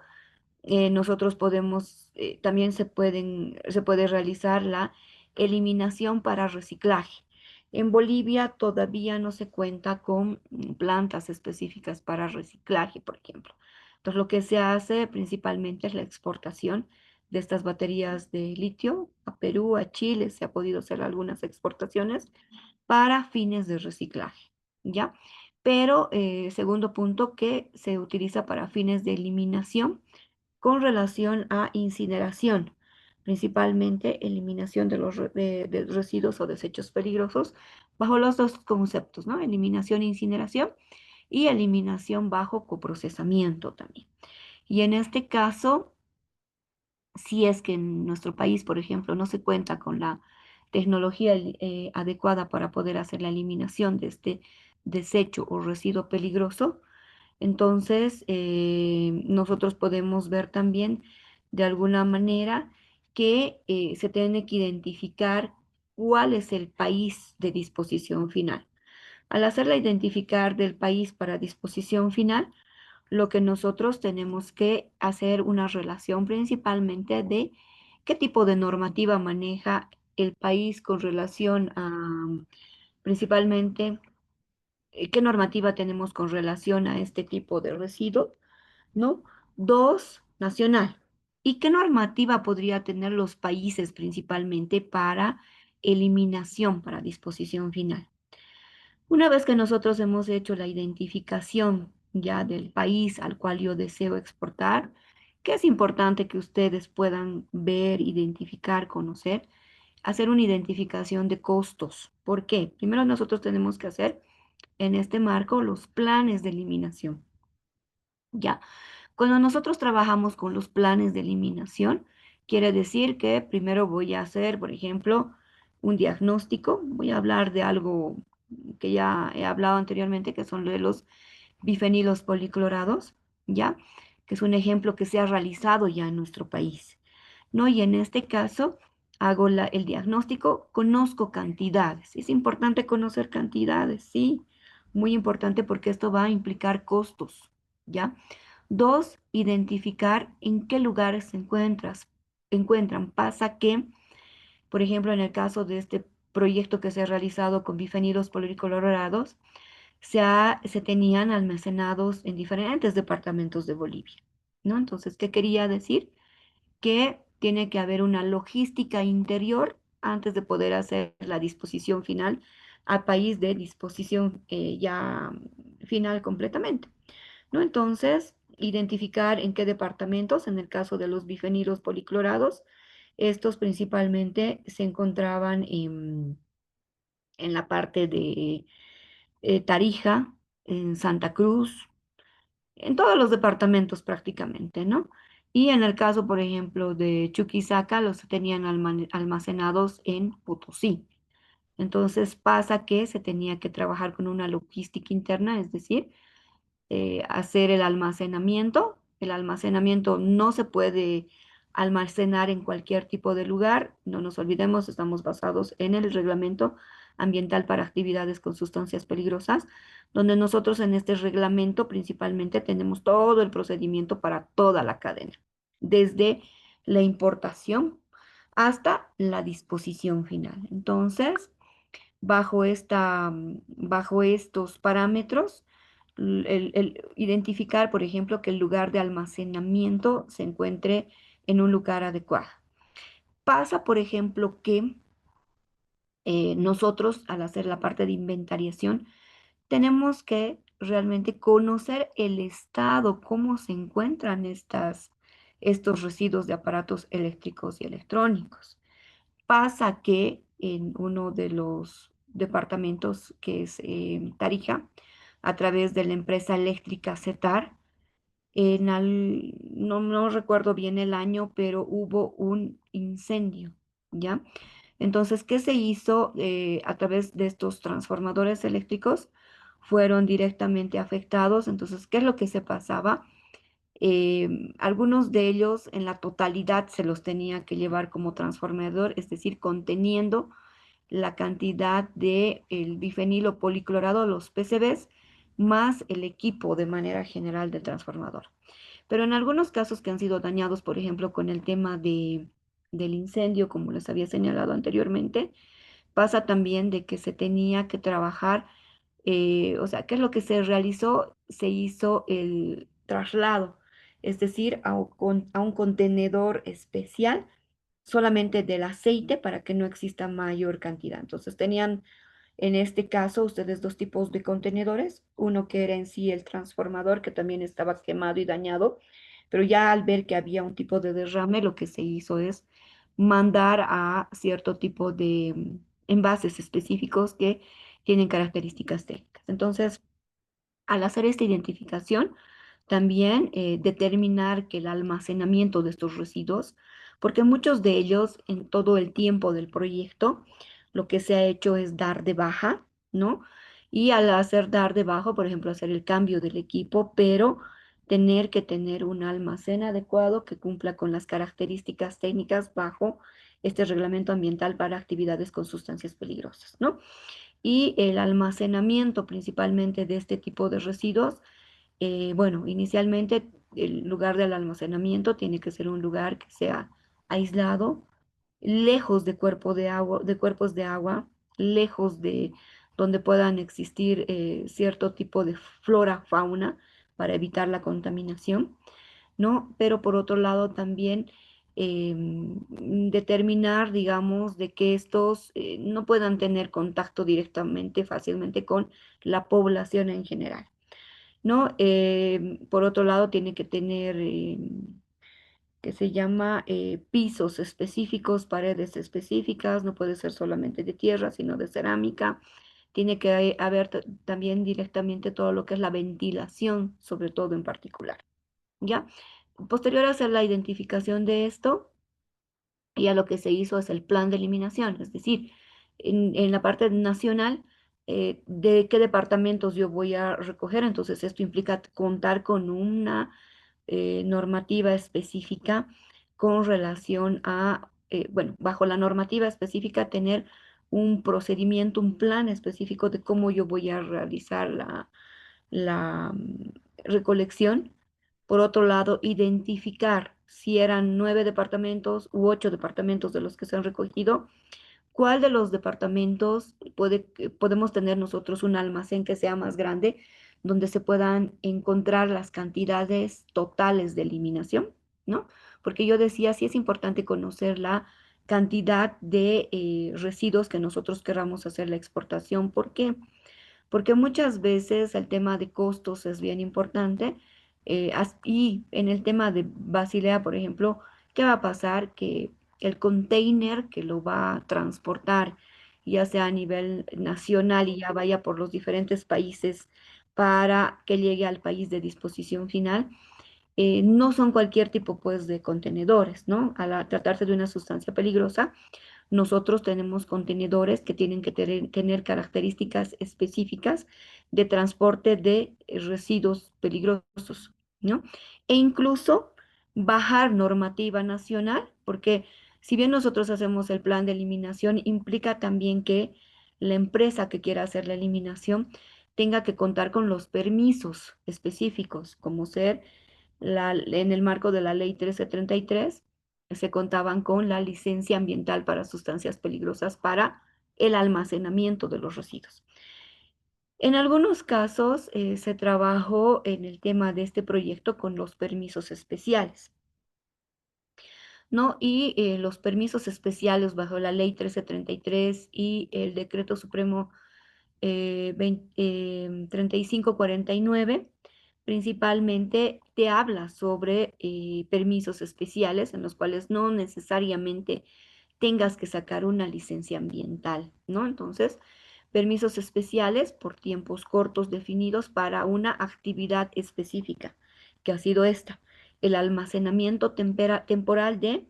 nosotros podemos, también se puede realizar la eliminación para reciclaje. En Bolivia todavía no se cuenta con plantas específicas para reciclaje, por ejemplo. Entonces, lo que se hace principalmente es la exportación de estas baterías de litio a Perú, a Chile, se ha podido hacer algunas exportaciones para fines de reciclaje, ¿ya? Pero, segundo punto, que se utiliza para fines de eliminación con relación a incineración, principalmente eliminación de residuos o desechos peligrosos, bajo los dos conceptos, ¿no? Eliminación e incineración y eliminación bajo coprocesamiento también. Y en este caso, si es que en nuestro país, por ejemplo, no se cuenta con la tecnología adecuada para poder hacer la eliminación de este desecho o residuo peligroso, entonces, nosotros podemos ver también de alguna manera que se tiene que identificar cuál es el país de disposición final. Al hacerla identificar del país para disposición final, lo que nosotros tenemos que hacer una relación principalmente de qué tipo de normativa maneja el país con relación a principalmente qué normativa tenemos con relación a este tipo de residuo, ¿no? Dos, nacional. ¿Y qué normativa podría tener los países principalmente para eliminación, para disposición final? Una vez que nosotros hemos hecho la identificación ya del país al cual yo deseo exportar, que es importante que ustedes puedan ver, identificar, conocer, hacer una identificación de costos. ¿Por qué? Primero nosotros tenemos que hacer en este marco los planes de eliminación. Ya, cuando nosotros trabajamos con los planes de eliminación, quiere decir que primero voy a hacer, por ejemplo, un diagnóstico. Voy a hablar de algo que ya he hablado anteriormente, que son de los bifenilos policlorados, ¿ya? Que es un ejemplo que se ha realizado ya en nuestro país, ¿no? Y en este caso hago el diagnóstico, conozco cantidades. Es importante conocer cantidades, sí, muy importante porque esto va a implicar costos, ¿ya? Dos, identificar en qué lugares encuentran. Pasa que, por ejemplo, en el caso de este proyecto que se ha realizado con bifenilos policlorados, se tenían almacenados en diferentes departamentos de Bolivia, ¿no? Entonces, ¿qué quería decir? Que tiene que haber una logística interior antes de poder hacer la disposición final al país de disposición ya final completamente, ¿no? Entonces, identificar en qué departamentos, en el caso de los bifenilos policlorados, estos principalmente se encontraban en la parte de Tarija, en Santa Cruz, en todos los departamentos prácticamente, ¿no? Y en el caso, por ejemplo, de Chuquisaca, los tenían almacenados en Potosí. Entonces pasa que se tenía que trabajar con una logística interna, es decir, hacer el almacenamiento. El almacenamiento no se puede almacenar en cualquier tipo de lugar. No nos olvidemos, estamos basados en el reglamento ambiental para actividades con sustancias peligrosas, donde nosotros en este reglamento principalmente tenemos todo el procedimiento para toda la cadena, desde la importación hasta la disposición final. Entonces, bajo estos parámetros, identificar, por ejemplo, que el lugar de almacenamiento se encuentre en un lugar adecuado. Pasa, por ejemplo, que nosotros, al hacer la parte de inventariación, tenemos que realmente conocer el estado, cómo se encuentran estos residuos de aparatos eléctricos y electrónicos. Pasa que en uno de los departamentos, que es Tarija, a través de la empresa eléctrica CETAR, no recuerdo bien el año, pero hubo un incendio, ¿ya? Entonces, ¿qué se hizo a través de estos transformadores eléctricos? Fueron directamente afectados. Entonces, ¿qué es lo que se pasaba? Algunos de ellos en la totalidad se los tenía que llevar como transformador, es decir, conteniendo la cantidad de el bifenilo policlorado, los PCBs, más el equipo de manera general del transformador. Pero en algunos casos que han sido dañados, por ejemplo, con el tema del incendio, como les había señalado anteriormente, pasa también de que se tenía que trabajar, o sea, ¿qué es lo que se realizó? Se hizo el traslado, es decir, a un contenedor especial solamente del aceite para que no exista mayor cantidad. Entonces tenían en este caso ustedes dos tipos de contenedores, uno que era en sí el transformador que también estaba quemado y dañado, pero ya al ver que había un tipo de derrame, lo que se hizo es mandar a cierto tipo de envases específicos que tienen características técnicas. Entonces, al hacer esta identificación, también determinar que el almacenamiento de estos residuos, porque muchos de ellos en todo el tiempo del proyecto, lo que se ha hecho es dar de baja, ¿no? Y al hacer dar de baja, por ejemplo, hacer el cambio del equipo, pero tener que tener un almacén adecuado que cumpla con las características técnicas bajo este reglamento ambiental para actividades con sustancias peligrosas, ¿no? Y el almacenamiento principalmente de este tipo de residuos, bueno, inicialmente el lugar del almacenamiento tiene que ser un lugar que sea aislado, lejos de cuerpos de agua, lejos de donde puedan existir cierto tipo de flora, fauna, para evitar la contaminación, ¿no? Pero por otro lado también determinar, digamos, de que estos no puedan tener contacto directamente, fácilmente con la población en general, ¿no? Por otro lado, tiene que tener, que se llama pisos específicos, paredes específicas, no puede ser solamente de tierra, sino de cerámica. Tiene que haber también directamente todo lo que es la ventilación, sobre todo en particular, ¿ya? Posterior a hacer la identificación de esto, ya lo que se hizo es el plan de eliminación, es decir, en la parte nacional, de qué departamentos yo voy a recoger. Entonces, esto implica contar con una normativa específica con relación a, bueno, bajo la normativa específica, tener un procedimiento, un plan específico de cómo yo voy a realizar la recolección. Por otro lado, identificar si eran 9 departamentos u 8 departamentos de los que se han recogido, cuál de los departamentos podemos tener nosotros un almacén que sea más grande, donde se puedan encontrar las cantidades totales de eliminación, ¿no? Porque yo decía, sí es importante conocer la cantidad de residuos que nosotros querramos hacer la exportación. ¿Por qué? Porque muchas veces el tema de costos es bien importante. Y en el tema de Basilea, por ejemplo, ¿qué va a pasar? Que el container que lo va a transportar, ya sea a nivel nacional y ya vaya por los diferentes países para que llegue al país de disposición final, no son cualquier tipo pues de contenedores, ¿no? Al tratarse de una sustancia peligrosa, nosotros tenemos contenedores que tienen que tener características específicas de transporte de residuos peligrosos, ¿no? E incluso bajar normativa nacional, porque si bien nosotros hacemos el plan de eliminación, implica también que la empresa que quiera hacer la eliminación tenga que contar con los permisos específicos, como ser en el marco de la ley 1333 se contaban con la licencia ambiental para sustancias peligrosas para el almacenamiento de los residuos. En algunos casos se trabajó en el tema de este proyecto con los permisos especiales, ¿no? Y los permisos especiales bajo la ley 1333 y el decreto supremo 3549 principalmente te habla sobre permisos especiales en los cuales no necesariamente tengas que sacar una licencia ambiental, ¿no? Entonces, permisos especiales por tiempos cortos definidos para una actividad específica, que ha sido esta, el almacenamiento temporal de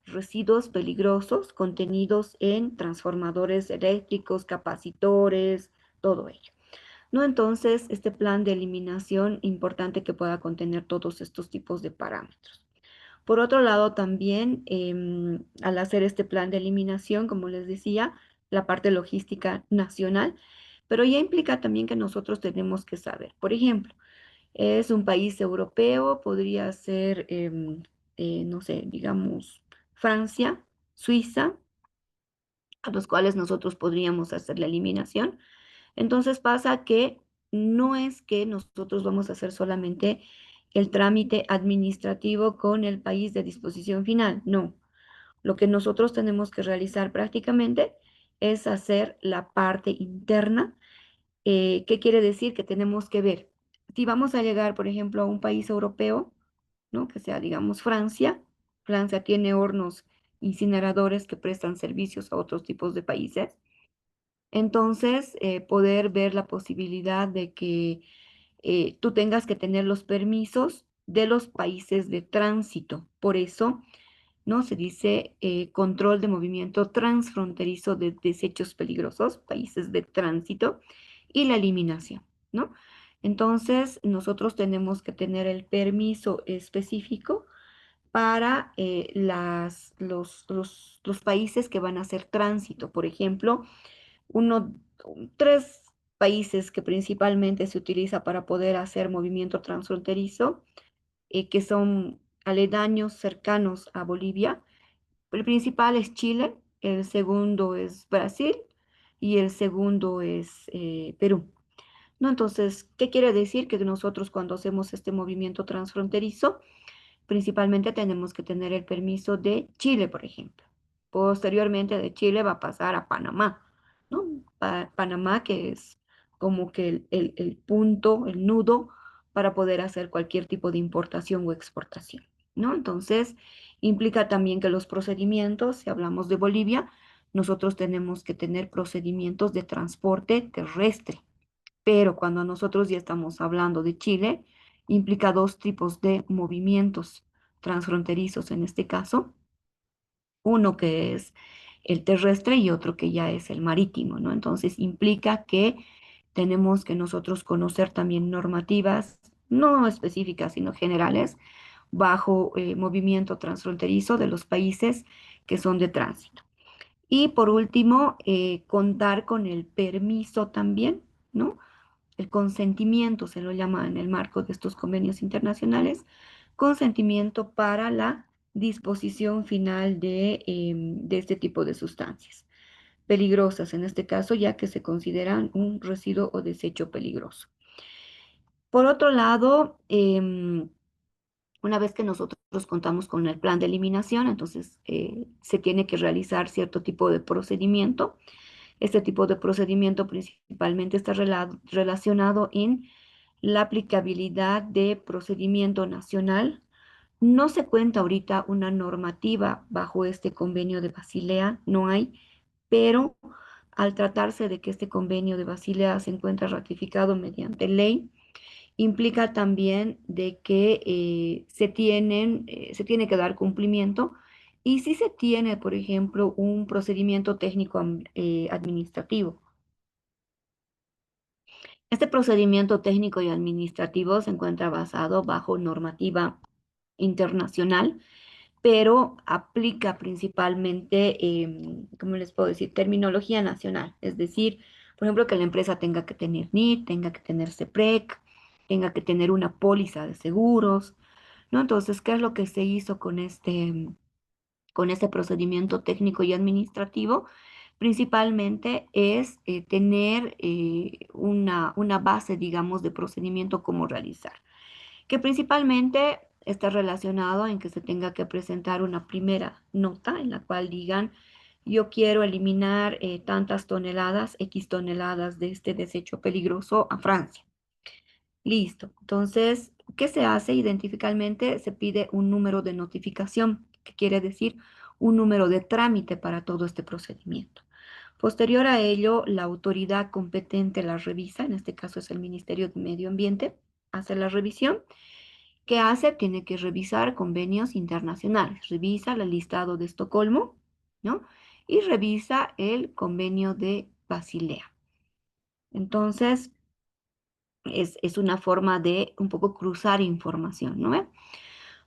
residuos peligrosos contenidos en transformadores eléctricos, capacitores, todo ello. ¿No? Entonces, este plan de eliminación, importante que pueda contener todos estos tipos de parámetros. Por otro lado, también al hacer este plan de eliminación, como les decía, la parte logística nacional, pero ya implica también que nosotros tenemos que saber, por ejemplo, es un país europeo, podría ser, no sé, digamos, Francia, Suiza, a los cuales nosotros podríamos hacer la eliminación. Entonces pasa que no es que nosotros vamos a hacer solamente el trámite administrativo con el país de disposición final, no. Lo que nosotros tenemos que realizar prácticamente es hacer la parte interna. ¿Qué quiere decir? Que tenemos que ver si vamos a llegar, por ejemplo, a un país europeo, ¿no? Que sea, digamos, Francia. Francia tiene hornos incineradores que prestan servicios a otros tipos de países. Entonces, poder ver la posibilidad de que tú tengas que tener los permisos de los países de tránsito. Por eso, ¿no? Se dice control de movimiento transfronterizo de desechos peligrosos, países de tránsito, y la eliminación, ¿no? Entonces, nosotros tenemos que tener el permiso específico para los países que van a hacer tránsito. Por ejemplo, uno, tres países que principalmente se utiliza para poder hacer movimiento transfronterizo, que son aledaños cercanos a Bolivia. El principal es Chile, el segundo es Brasil y el segundo es Perú. ¿No? Entonces, ¿qué quiere decir? Que nosotros cuando hacemos este movimiento transfronterizo, principalmente tenemos que tener el permiso de Chile, por ejemplo. Posteriormente de Chile va a pasar a Panamá, ¿no? Panamá, que es como que el punto, el nudo para poder hacer cualquier tipo de importación o exportación, ¿no? Entonces, implica también que los procedimientos, si hablamos de Bolivia, nosotros tenemos que tener procedimientos de transporte terrestre, pero cuando nosotros ya estamos hablando de Chile, implica dos tipos de movimientos transfronterizos en este caso. Uno que es el terrestre y otro que ya es el marítimo, ¿no? Entonces implica que tenemos que nosotros conocer también normativas, no específicas, sino generales, bajo movimiento transfronterizo de los países que son de tránsito. Y por último, contar con el permiso también, ¿no? El consentimiento se lo llama en el marco de estos convenios internacionales, consentimiento para la disposición final de este tipo de sustancias peligrosas, en este caso, ya que se consideran un residuo o desecho peligroso. Por otro lado, una vez que nosotros contamos con el plan de eliminación, entonces se tiene que realizar cierto tipo de procedimiento. Este tipo de procedimiento principalmente está relacionado en la aplicabilidad de procedimiento nacional. No se cuenta ahorita una normativa bajo este convenio de Basilea, no hay, pero al tratarse de que este convenio de Basilea se encuentra ratificado mediante ley, implica también de que se tiene que dar cumplimiento y si se tiene, por ejemplo, un procedimiento técnico administrativo. Este procedimiento técnico y administrativo se encuentra basado bajo normativa internacional, pero aplica principalmente, ¿cómo les puedo decir? Terminología nacional. Es decir, por ejemplo, que la empresa tenga que tener NIT, tenga que tener CEPREC, tenga que tener una póliza de seguros, ¿no? Entonces, ¿qué es lo que se hizo con este procedimiento técnico y administrativo? Principalmente es tener una base, digamos, de procedimiento cómo realizar, que principalmente está relacionado en que se tenga que presentar una primera nota en la cual digan, yo quiero eliminar tantas toneladas, X toneladas de este desecho peligroso a Francia. Listo. Entonces, ¿qué se hace? Identificalmente se pide un número de notificación, que quiere decir un número de trámite para todo este procedimiento. Posterior a ello, la autoridad competente la revisa, en este caso es el Ministerio de Medio Ambiente, hace la revisión. ¿Qué hace? Tiene que revisar convenios internacionales, revisa el listado de Estocolmo, ¿no? Y revisa el convenio de Basilea. Entonces, es una forma de un poco cruzar información, ¿no?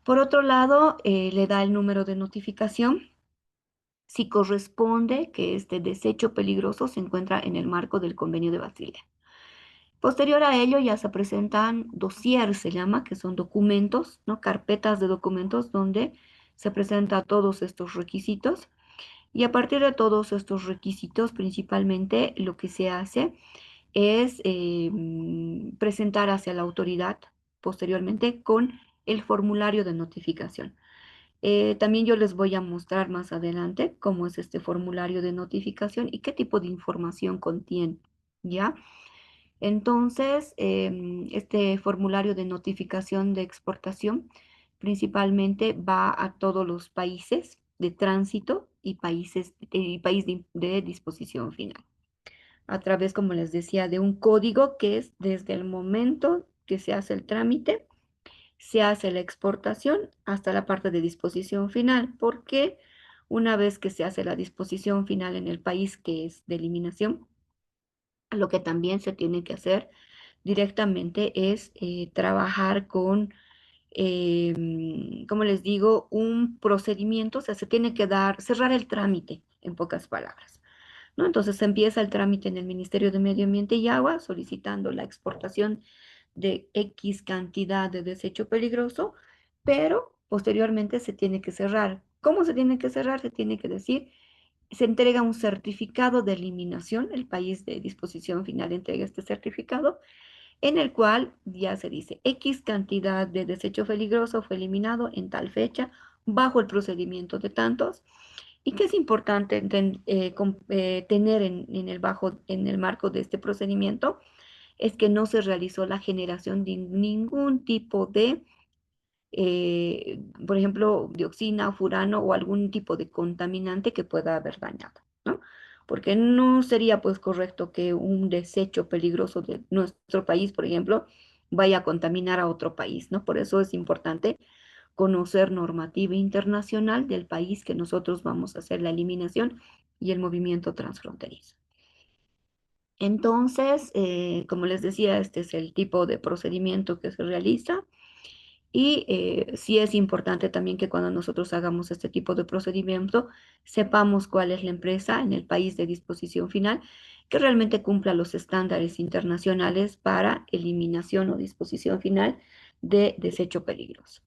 Por otro lado, le da el número de notificación si corresponde que este desecho peligroso se encuentra en el marco del convenio de Basilea. Posterior a ello ya se presentan dossiers, se llama, que son documentos, ¿no? Carpetas de documentos donde se presenta todos estos requisitos y a partir de todos estos requisitos, principalmente lo que se hace es presentar hacia la autoridad posteriormente con el formulario de notificación. También yo les voy a mostrar más adelante cómo es este formulario de notificación y qué tipo de información contiene, ¿ya? Entonces, este formulario de notificación de exportación principalmente va a todos los países de tránsito y país de disposición final a través, como les decía, de un código que es desde el momento que se hace el trámite, se hace la exportación hasta la parte de disposición final, porque una vez que se hace la disposición final en el país que es de eliminación, lo que también se tiene que hacer directamente es trabajar con, como les digo, un procedimiento, o sea, se tiene que cerrar el trámite, en pocas palabras. ¿No? Entonces se empieza el trámite en el Ministerio de Medio Ambiente y Agua solicitando la exportación de X cantidad de desecho peligroso, pero posteriormente se tiene que cerrar. ¿Cómo se tiene que cerrar? Se tiene que decir, se entrega un certificado de eliminación, el país de disposición final entrega este certificado, en el cual ya se dice X cantidad de desecho peligroso fue eliminado en tal fecha bajo el procedimiento de tantos y que es importante tener en el marco de este procedimiento es que no se realizó la generación de ningún tipo de, por ejemplo, dioxina, furano o algún tipo de contaminante que pueda haber dañado, ¿no? Porque no sería pues correcto que un desecho peligroso de nuestro país, por ejemplo, vaya a contaminar a otro país, ¿no? Por eso es importante conocer normativa internacional del país que nosotros vamos a hacer la eliminación y el movimiento transfronterizo. Entonces, como les decía, este es el tipo de procedimiento que se realiza. Y sí es importante también que cuando nosotros hagamos este tipo de procedimiento, sepamos cuál es la empresa en el país de disposición final que realmente cumpla los estándares internacionales para eliminación o disposición final de desecho peligroso.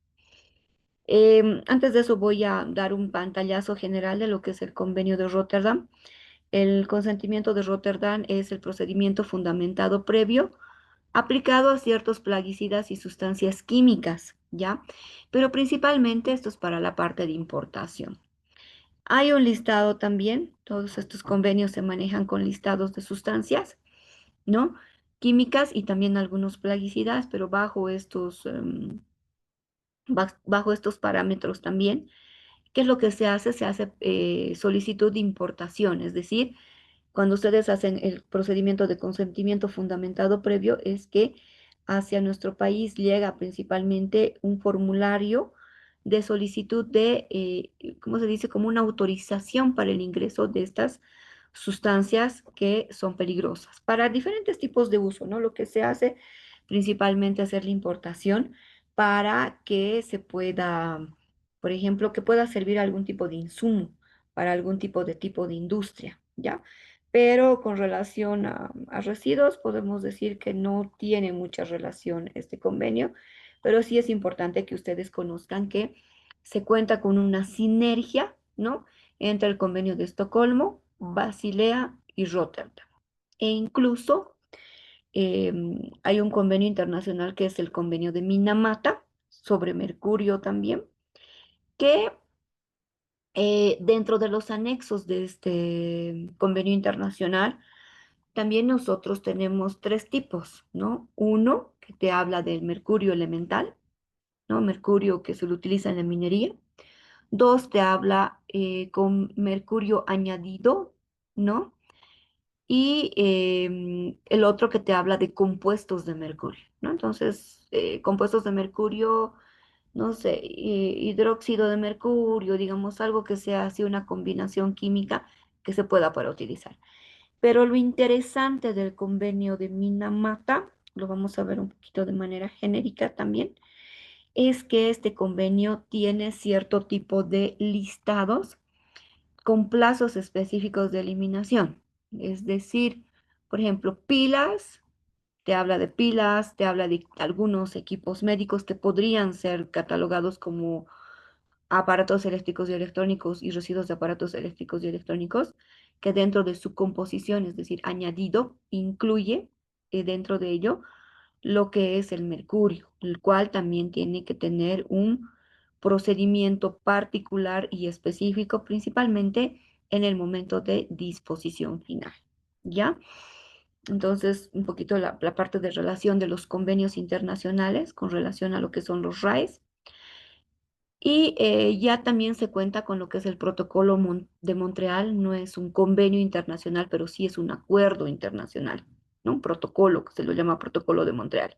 Antes de eso voy a dar un pantallazo general de lo que es el convenio de Rotterdam. El consentimiento de Rotterdam es el procedimiento fundamentado previo aplicado a ciertos plaguicidas y sustancias químicas, ¿ya? Pero principalmente esto es para la parte de importación. Hay un listado también, todos estos convenios se manejan con listados de sustancias, ¿no? Químicas y también algunos plaguicidas, pero bajo estos parámetros también. ¿Qué es lo que se hace? Se hace solicitud de importación, es decir, cuando ustedes hacen el procedimiento de consentimiento fundamentado previo, es que hacia nuestro país llega principalmente un formulario de solicitud de, ¿cómo se dice? Como una autorización para el ingreso de estas sustancias que son peligrosas para diferentes tipos de uso, ¿no? Lo que se hace principalmente es hacer la importación para que se pueda, por ejemplo, que pueda servir algún tipo de insumo para algún tipo de industria, ¿ya? Pero con relación a residuos, podemos decir que no tiene mucha relación este convenio, pero sí es importante que ustedes conozcan que se cuenta con una sinergia, ¿no? Entre el convenio de Estocolmo, Basilea y Rotterdam. E incluso hay un convenio internacional que es el convenio de Minamata sobre mercurio también, que dentro de los anexos de este convenio internacional, también nosotros tenemos tres tipos, ¿no? Uno que te habla del mercurio elemental, ¿no? Mercurio que se lo utiliza en la minería. Dos, te habla con mercurio añadido, ¿no? Y el otro que te habla de compuestos de mercurio, ¿no? Entonces, compuestos de mercurio, no sé, hidróxido de mercurio, digamos, algo que sea así una combinación química que se pueda para utilizar. Pero lo interesante del convenio de Minamata, lo vamos a ver un poquito de manera genérica también, es que este convenio tiene cierto tipo de listados con plazos específicos de eliminación. Es decir, por ejemplo, pilas, te habla de pilas, te habla de algunos equipos médicos que podrían ser catalogados como aparatos eléctricos y electrónicos y residuos de aparatos eléctricos y electrónicos, que dentro de su composición, es decir, añadido, incluye dentro de ello lo que es el mercurio, el cual también tiene que tener un procedimiento particular y específico, principalmente en el momento de disposición final. ¿Ya? Entonces, un poquito la parte de relación de los convenios internacionales con relación a lo que son los RAEs. Y ya también se cuenta con lo que es el protocolo de Montreal, no es un convenio internacional, pero sí es un acuerdo internacional, ¿no? Un protocolo que se lo llama protocolo de Montreal.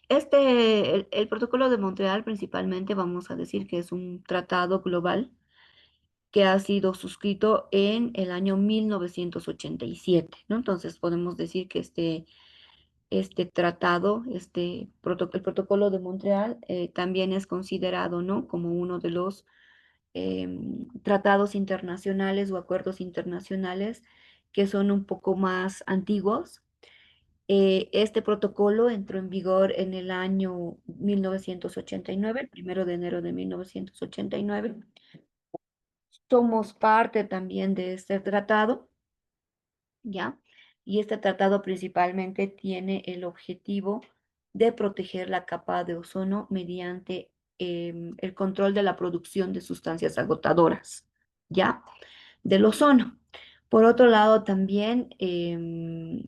El protocolo de Montreal principalmente vamos a decir que es un tratado global que ha sido suscrito en el año 1987, ¿no? Entonces podemos decir que este tratado, el protocolo de Montreal, también es considerado, ¿no? Como uno de los tratados internacionales o acuerdos internacionales que son un poco más antiguos. Este protocolo entró en vigor en el año 1989, el 1 de enero de 1989. Somos parte también de este tratado, ¿ya? Y este tratado principalmente tiene el objetivo de proteger la capa de ozono mediante el control de la producción de sustancias agotadoras, ¿ya? Del ozono. Por otro lado, también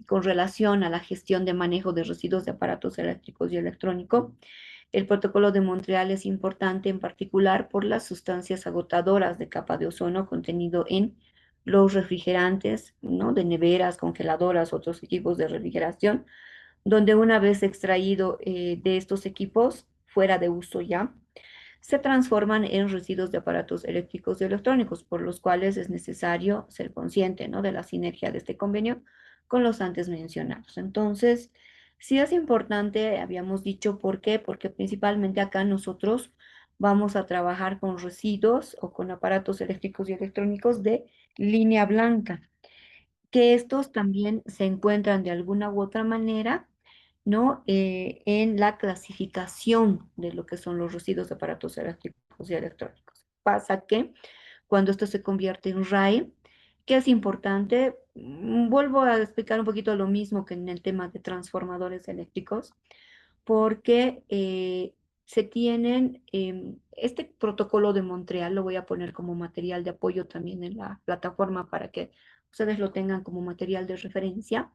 con relación a la gestión de manejo de residuos de aparatos eléctricos y electrónicos, el protocolo de Montreal es importante en particular por las sustancias agotadoras de capa de ozono contenido en los refrigerantes, ¿no? De neveras, congeladoras, otros equipos de refrigeración, donde una vez extraído de estos equipos, fuera de uso ya, se transforman en residuos de aparatos eléctricos y electrónicos, por los cuales es necesario ser consciente, ¿no?, de la sinergia de este convenio con los antes mencionados. Entonces, sí es importante, habíamos dicho, ¿por qué? Porque principalmente acá nosotros vamos a trabajar con residuos o con aparatos eléctricos y electrónicos de línea blanca, que estos también se encuentran de alguna u otra manera, ¿no? En la clasificación de lo que son los residuos de aparatos eléctricos y electrónicos. Pasa que cuando esto se convierte en RAE, que es importante, vuelvo a explicar un poquito lo mismo que en el tema de transformadores eléctricos, porque se tienen este protocolo de Montreal, lo voy a poner como material de apoyo también en la plataforma para que ustedes lo tengan como material de referencia,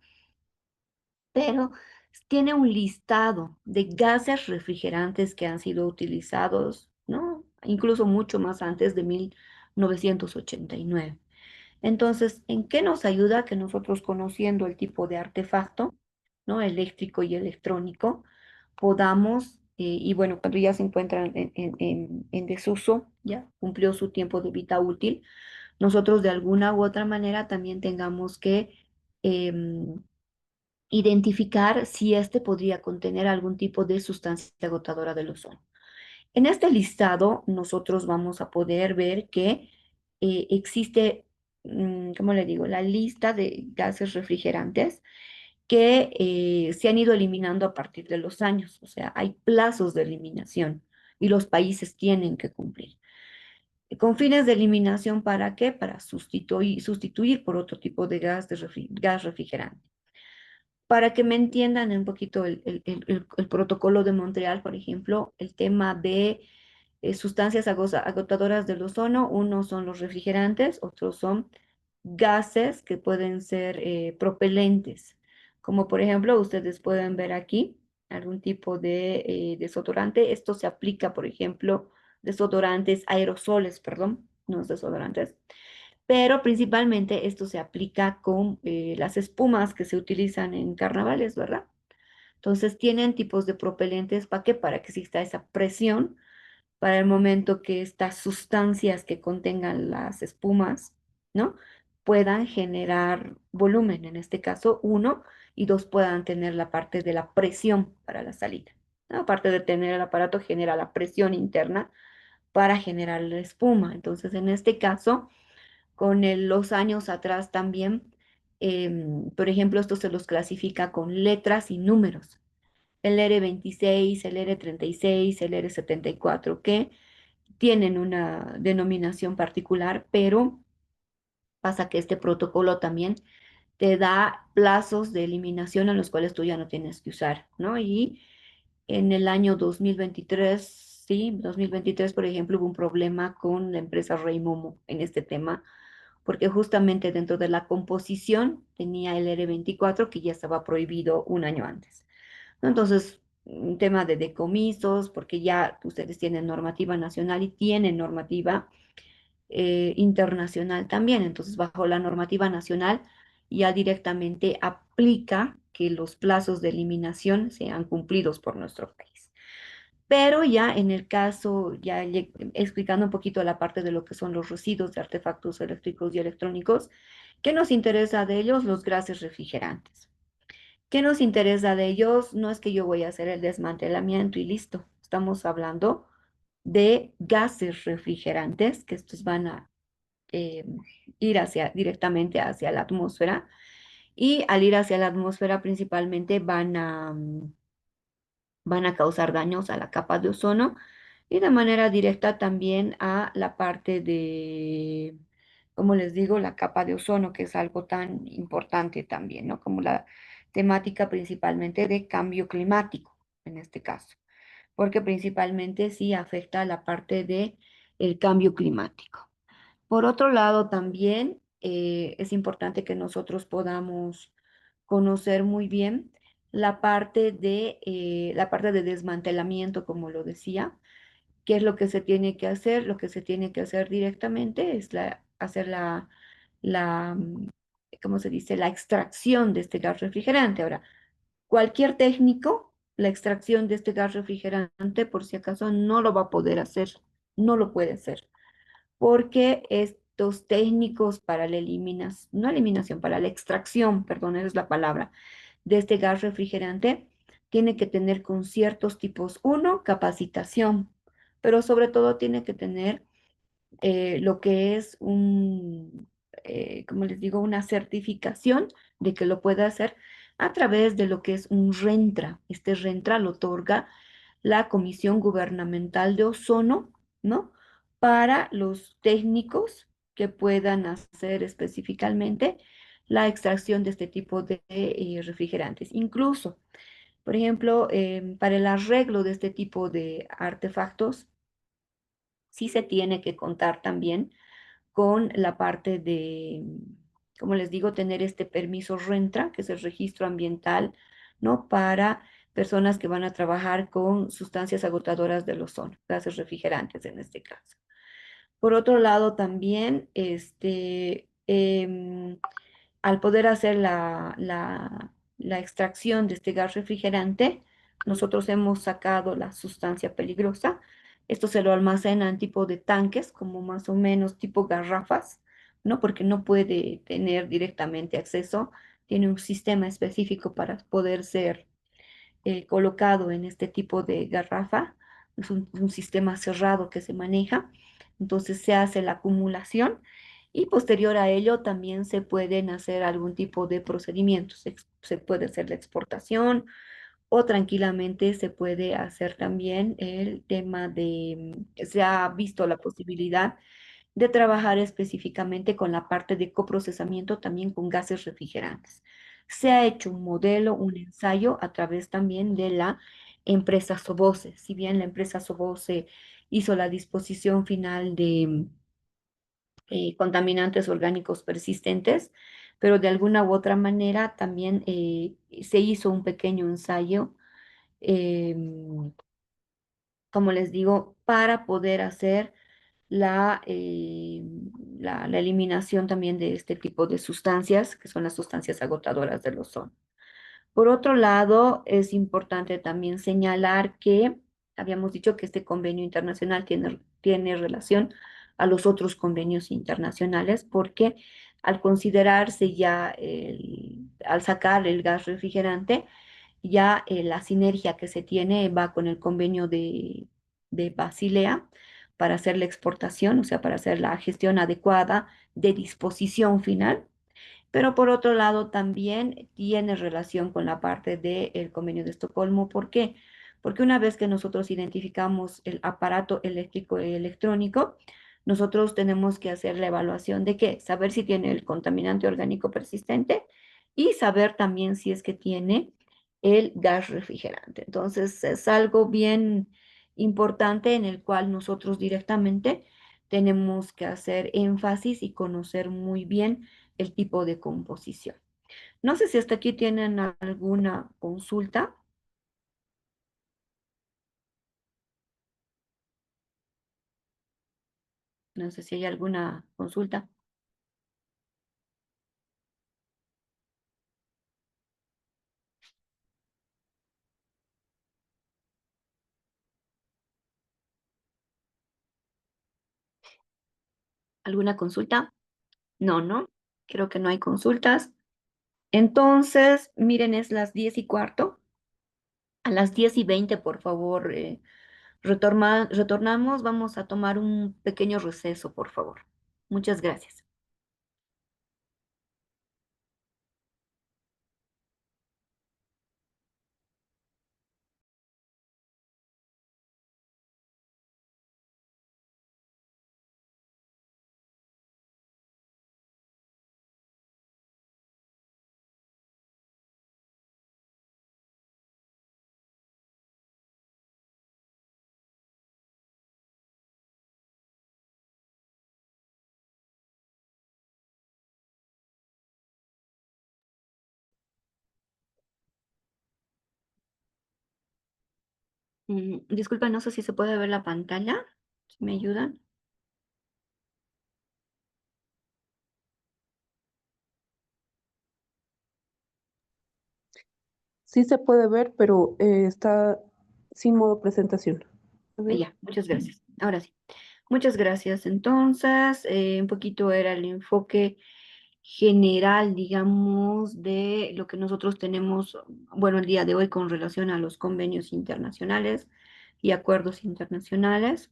pero tiene un listado de gases refrigerantes que han sido utilizados, ¿no? Incluso mucho más antes de 1989. Entonces, ¿en qué nos ayuda que nosotros, conociendo el tipo de artefacto, ¿no?, eléctrico y electrónico, podamos, y bueno, cuando ya se encuentran en desuso, ya cumplió su tiempo de vida útil, nosotros de alguna u otra manera también tengamos que em, identificar si este podría contener algún tipo de sustancia agotadora del ozono. En este listado, nosotros vamos a poder ver que existe, ¿cómo le digo?, la lista de gases refrigerantes que se han ido eliminando a partir de los años. O sea, hay plazos de eliminación y los países tienen que cumplir. ¿Con fines de eliminación para qué? Para sustituir por otro tipo de gas refrigerante. Para que me entiendan un poquito el protocolo de Montreal, por ejemplo, el tema de sustancias agotadoras del ozono, uno son los refrigerantes, otros son gases que pueden ser propelentes, como por ejemplo ustedes pueden ver aquí algún tipo de desodorante. Esto se aplica, por ejemplo, desodorantes, aerosoles, perdón, no es desodorantes, pero principalmente esto se aplica con las espumas que se utilizan en carnavales, ¿verdad? Entonces tienen tipos de propelentes, ¿para qué? Para que exista esa presión para el momento que estas sustancias que contengan las espumas, ¿no?, puedan generar volumen, en este caso, uno, y dos, puedan tener la parte de la presión para la salida, ¿no? Aparte de tener el aparato, genera la presión interna para generar la espuma. Entonces, en este caso, con los años atrás también, por ejemplo, esto se los clasifica con letras y números. El R26, el R36, el R74, que tienen una denominación particular, pero pasa que este protocolo también te da plazos de eliminación a los cuales tú ya no tienes que usar, ¿no? Y en el año 2023, sí, 2023, por ejemplo, hubo un problema con la empresa Rey Momo en este tema, porque justamente dentro de la composición tenía el R24 que ya estaba prohibido un año antes, ¿no? Entonces, un tema de decomisos, porque ya ustedes tienen normativa nacional y tienen normativa internacional también. Entonces, bajo la normativa nacional ya directamente aplica que los plazos de eliminación sean cumplidos por nuestro país. Pero ya en el caso, ya explicando un poquito la parte de lo que son los residuos de artefactos eléctricos y electrónicos, ¿qué nos interesa de ellos? Los gases refrigerantes. ¿Qué nos interesa de ellos? No es que yo voy a hacer el desmantelamiento y listo. Estamos hablando de gases refrigerantes, que estos van a eh, ir directamente hacia la atmósfera, y al ir hacia la atmósfera principalmente van a causar daños a la capa de ozono y de manera directa también a la parte de, como les digo, la capa de ozono, que es algo tan importante también, ¿no? Como la temática principalmente de cambio climático, en este caso, porque principalmente sí afecta a la parte de el cambio climático. Por otro lado, también es importante que nosotros podamos conocer muy bien la parte de desmantelamiento, como lo decía. ¿Qué es lo que se tiene que hacer? Lo que se tiene que hacer directamente es hacer la, ¿cómo se dice?, la extracción de este gas refrigerante. Ahora, cualquier técnico la extracción de este gas refrigerante, por si acaso, no lo va a poder hacer, no lo puede hacer, porque estos técnicos para la eliminación, no eliminación, para la extracción, perdón, esa es la palabra, de este gas refrigerante, tiene que tener con ciertos tipos, uno, capacitación, pero sobre todo tiene que tener lo que es como les digo, una certificación de que lo puede hacer a través de lo que es un RENTRA. Este RENTRA lo otorga la Comisión Gubernamental de Ozono, ¿no? Para los técnicos que puedan hacer específicamente la extracción de este tipo de refrigerantes. Incluso, por ejemplo, para el arreglo de este tipo de artefactos, sí se tiene que contar también con la parte de, como les digo, tener este permiso RENTRA, que es el registro ambiental, ¿no? Para personas que van a trabajar con sustancias agotadoras del ozono, gases refrigerantes en este caso. Por otro lado, también, al poder hacer la extracción de este gas refrigerante, nosotros hemos sacado la sustancia peligrosa. Esto se lo almacena en tipo de tanques, como más o menos tipo garrafas, ¿no? Porque no puede tener directamente acceso. Tiene un sistema específico para poder ser colocado en este tipo de garrafa. Es un sistema cerrado que se maneja. Entonces se hace la acumulación y posterior a ello también se pueden hacer algún tipo de procedimientos. Se puede hacer la exportación o tranquilamente se puede hacer también el tema de, se ha visto la posibilidad de trabajar específicamente con la parte de coprocesamiento también con gases refrigerantes. Se ha hecho un modelo, un ensayo a través también de la empresa Soboce. Si bien la empresa Soboce hizo la disposición final de contaminantes orgánicos persistentes, pero de alguna u otra manera también se hizo un pequeño ensayo, como les digo, para poder hacer la eliminación también de este tipo de sustancias, que son las sustancias agotadoras del ozono. Por otro lado, es importante también señalar que habíamos dicho que este convenio internacional tiene relación a los otros convenios internacionales porque al considerarse ya, al sacar el gas refrigerante, ya la sinergia que se tiene va con el convenio de Basilea para hacer la exportación, o sea, para hacer la gestión adecuada de disposición final, pero por otro lado también tiene relación con la parte del convenio de Estocolmo. ¿Por qué? Porque una vez que nosotros identificamos el aparato eléctrico y electrónico, nosotros tenemos que hacer la evaluación de qué, saber si tiene el contaminante orgánico persistente y saber también si es que tiene el gas refrigerante. Entonces es algo bien importante en el cual nosotros directamente tenemos que hacer énfasis y conocer muy bien el tipo de composición. No sé si hasta aquí tienen alguna consulta. No sé si hay alguna consulta. ¿Alguna consulta? No, no. Creo que no hay consultas. Entonces, miren, es las 10:15. A las 10:20, por favor, retornamos. Vamos a tomar un pequeño receso, por favor. Muchas gracias. Disculpa, no sé si se puede ver la pantalla. Si me ayudan. Sí se puede ver, pero está sin modo presentación. A ver. Ya, muchas gracias. Ahora sí. Muchas gracias. Entonces, un poquito era el enfoque general, digamos, de lo que nosotros tenemos, bueno, el día de hoy con relación a los convenios internacionales y acuerdos internacionales.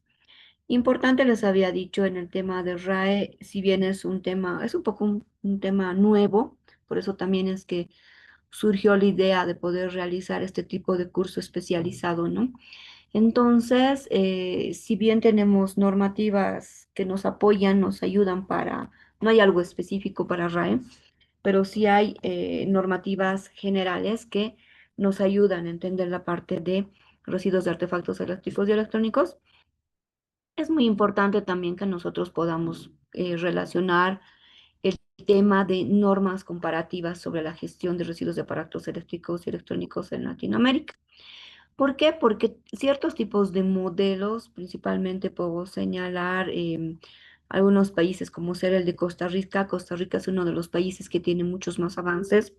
Importante les había dicho en el tema de RAE, si bien es un tema, es un poco un tema nuevo, por eso también es que surgió la idea de poder realizar este tipo de curso especializado, ¿no? Entonces, si bien tenemos normativas que nos apoyan, nos ayudan para, no hay algo específico para RAE, pero sí hay normativas generales que nos ayudan a entender la parte de residuos de artefactos eléctricos y electrónicos. Es muy importante también que nosotros podamos relacionar el tema de normas comparativas sobre la gestión de residuos de aparatos eléctricos y electrónicos en Latinoamérica. ¿Por qué? Porque ciertos tipos de modelos, principalmente puedo señalar algunos países como ser el de Costa Rica. Costa Rica es uno de los países que tiene muchos más avances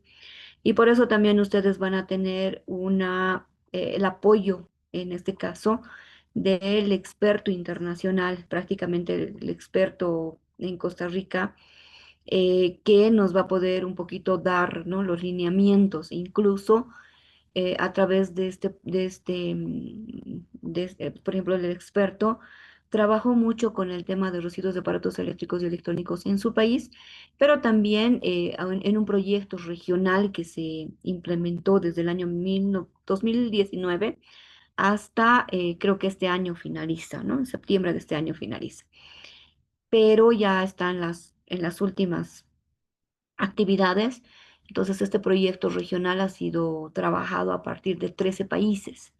y por eso también ustedes van a tener el apoyo, en este caso, del experto internacional, prácticamente el experto en Costa Rica, que nos va a poder un poquito dar, ¿no?, los lineamientos, incluso a través por ejemplo, el experto trabajó mucho con el tema de residuos de aparatos eléctricos y electrónicos en su país, pero también en un proyecto regional que se implementó desde el año 2019 hasta creo que este año finaliza, ¿no? En septiembre de este año finaliza. Pero ya está en las últimas actividades. Entonces, este proyecto regional ha sido trabajado a partir de 13 países.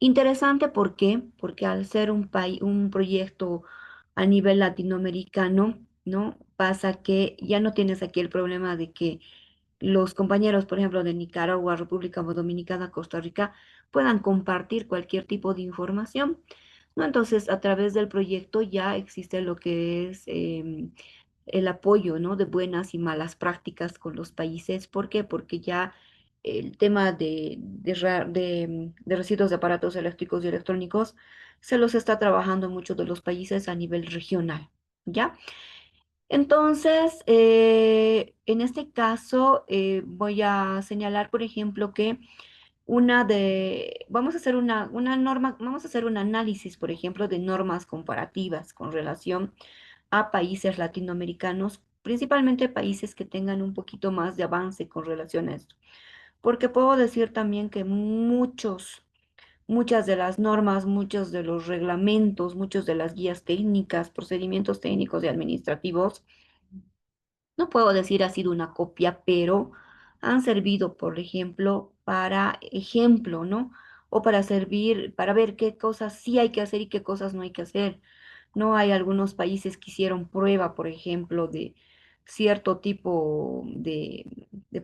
Interesante, ¿por qué? Porque al ser un proyecto a nivel latinoamericano, ¿no? Pasa que ya no tienes aquí el problema de que los compañeros, por ejemplo, de Nicaragua, República Dominicana, Costa Rica, puedan compartir cualquier tipo de información, ¿no? Entonces, a través del proyecto ya existe lo que es el apoyo, ¿no?, de buenas y malas prácticas con los países. ¿Por qué? Porque ya el tema de residuos de aparatos eléctricos y electrónicos se los está trabajando en muchos de los países a nivel regional, ¿ya? Entonces, en este caso, voy a señalar, por ejemplo, que vamos a hacer una norma, vamos a hacer un análisis, por ejemplo, de normas comparativas con relación a países latinoamericanos, principalmente países que tengan un poquito más de avance con relación a esto. Porque puedo decir también que muchas de las normas, muchos de los reglamentos, muchas de las guías técnicas, procedimientos técnicos y administrativos, no puedo decir ha sido una copia, pero han servido, por ejemplo, para ejemplo, ¿no? O para servir, para ver qué cosas sí hay que hacer y qué cosas no hay que hacer. No hay algunos países que hicieron prueba, por ejemplo, de cierto tipo de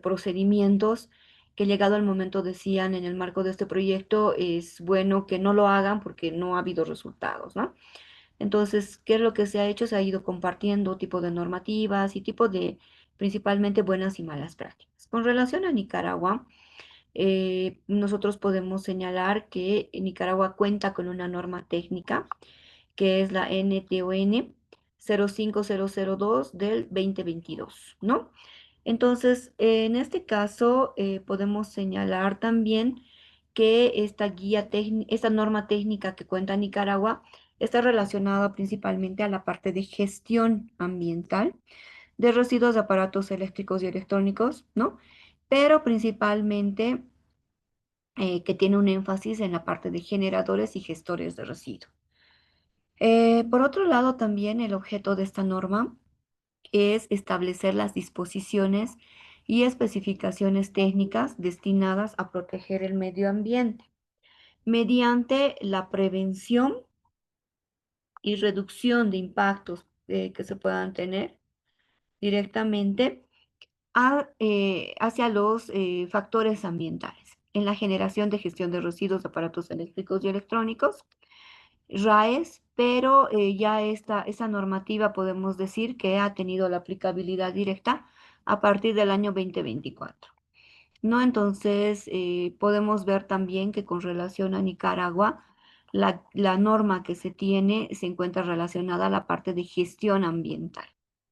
procedimientos que llegado el momento decían en el marco de este proyecto es bueno que no lo hagan porque no ha habido resultados, ¿no? Entonces, ¿qué es lo que se ha hecho? Se ha ido compartiendo tipo de normativas y tipo de principalmente buenas y malas prácticas. Con relación a Nicaragua, nosotros podemos señalar que Nicaragua cuenta con una norma técnica que es la NTON 05002 del 2022, ¿no? Entonces, en este caso, podemos señalar también que esta norma técnica que cuenta Nicaragua está relacionada principalmente a la parte de gestión ambiental de residuos de aparatos eléctricos y electrónicos, ¿no? Pero principalmente que tiene un énfasis en la parte de generadores y gestores de residuos. Por otro lado, también el objeto de esta norma es establecer las disposiciones y especificaciones técnicas destinadas a proteger el medio ambiente mediante la prevención y reducción de impactos que se puedan tener directamente hacia los factores ambientales en la generación de gestión de residuos de aparatos eléctricos y electrónicos, RAES, pero ya esa normativa podemos decir que ha tenido la aplicabilidad directa a partir del año 2024. ¿no? Entonces, podemos ver también que con relación a Nicaragua, la norma que se tiene se encuentra relacionada a la parte de gestión ambiental,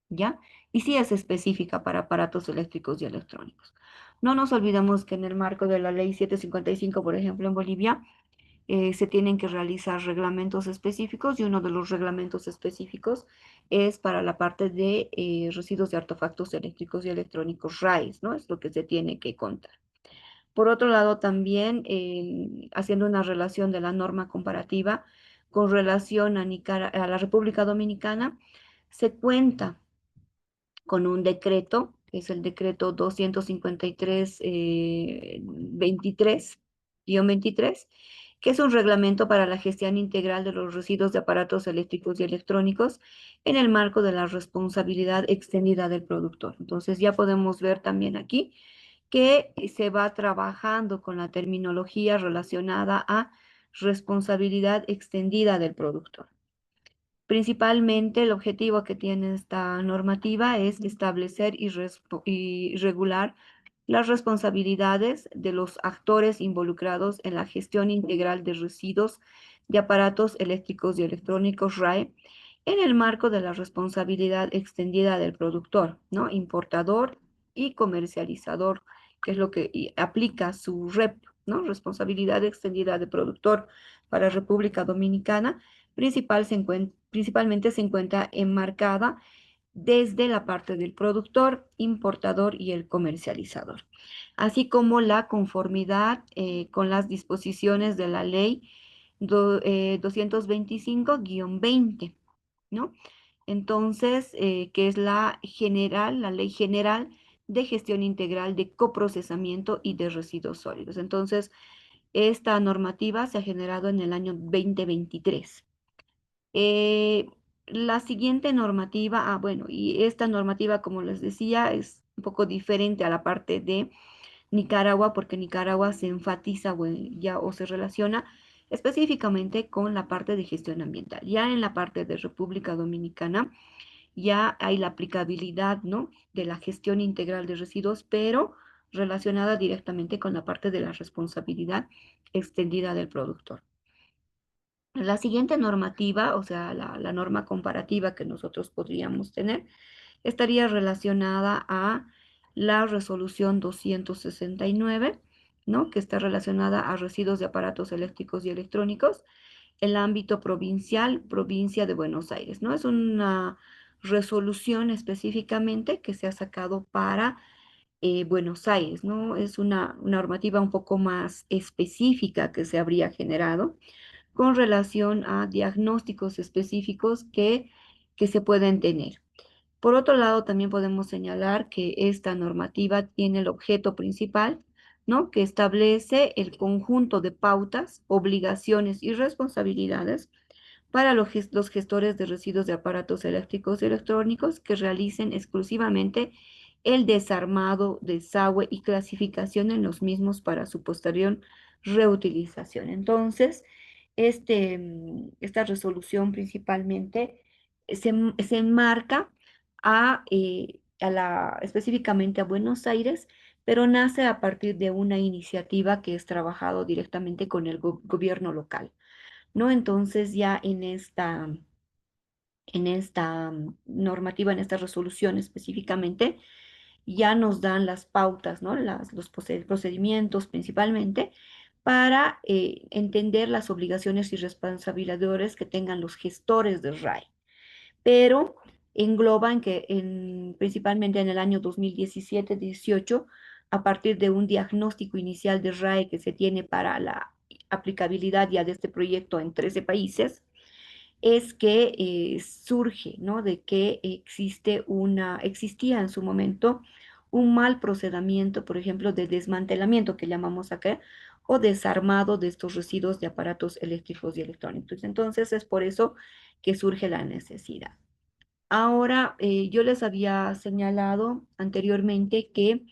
¿ya? Y sí es específica para aparatos eléctricos y electrónicos. No nos olvidemos que en el marco de la ley 755, por ejemplo, en Bolivia, se tienen que realizar reglamentos específicos y uno de los reglamentos específicos es para la parte de residuos de artefactos eléctricos y electrónicos RAES, ¿no? Es lo que se tiene que contar. Por otro lado, también haciendo una relación de la norma comparativa con relación a la República Dominicana, se cuenta con un decreto, que es el decreto 253 23 que es un reglamento para la gestión integral de los residuos de aparatos eléctricos y electrónicos en el marco de la responsabilidad extendida del productor. Entonces ya podemos ver también aquí que se va trabajando con la terminología relacionada a responsabilidad extendida del productor. Principalmente el objetivo que tiene esta normativa es establecer y regular las responsabilidades de los actores involucrados en la gestión integral de residuos de aparatos eléctricos y electrónicos RAE en el marco de la responsabilidad extendida del productor, ¿no? Importador y comercializador, que es lo que aplica su REP, ¿no? Responsabilidad extendida del productor para República Dominicana principalmente se encuentra enmarcada desde la parte del productor, importador y el comercializador, así como la conformidad con las disposiciones de la ley 225-20, ¿no? Entonces, que es la ley general de gestión integral de coprocesamiento y de residuos sólidos. Entonces, esta normativa se ha generado en el año 2023. Eh, la siguiente normativa, bueno, y esta normativa, como les decía, es un poco diferente a la parte de Nicaragua, porque Nicaragua se enfatiza o se relaciona específicamente con la parte de gestión ambiental. Ya en la parte de República Dominicana, ya hay la aplicabilidad, ¿no? De la gestión integral de residuos, pero relacionada directamente con la parte de la responsabilidad extendida del productor. La siguiente normativa, o sea, la norma comparativa que nosotros podríamos tener, estaría relacionada a la resolución 269, ¿no? Que está relacionada a residuos de aparatos eléctricos y electrónicos, el ámbito provincial, provincia de Buenos Aires, ¿no? Es una resolución específicamente que se ha sacado para Buenos Aires, ¿no? Es una normativa un poco más específica que se habría generado con relación a diagnósticos específicos que se pueden tener. Por otro lado, también podemos señalar que esta normativa tiene el objeto principal, ¿no? Que establece el conjunto de pautas, obligaciones y responsabilidades para los gestores de residuos de aparatos eléctricos y electrónicos que realicen exclusivamente el desarmado, desagüe y clasificación en los mismos para su posterior reutilización. Entonces, esta resolución principalmente se enmarca específicamente a Buenos Aires, pero nace a partir de una iniciativa que es trabajado directamente con el gobierno local, ¿no? Entonces ya en esta normativa, en esta resolución específicamente, ya nos dan las pautas, ¿no? Los procedimientos principalmente para entender las obligaciones y responsabilidades que tengan los gestores de RAE, pero engloban principalmente en el año 2017-18, a partir de un diagnóstico inicial de RAE que se tiene para la aplicabilidad ya de este proyecto en 13 países, es que surge, ¿no? De que existía en su momento un mal procedimiento, por ejemplo, de desmantelamiento que llamamos acá, o desarmado de estos residuos de aparatos eléctricos y electrónicos. Entonces, es por eso que surge la necesidad. Ahora, yo les había señalado anteriormente que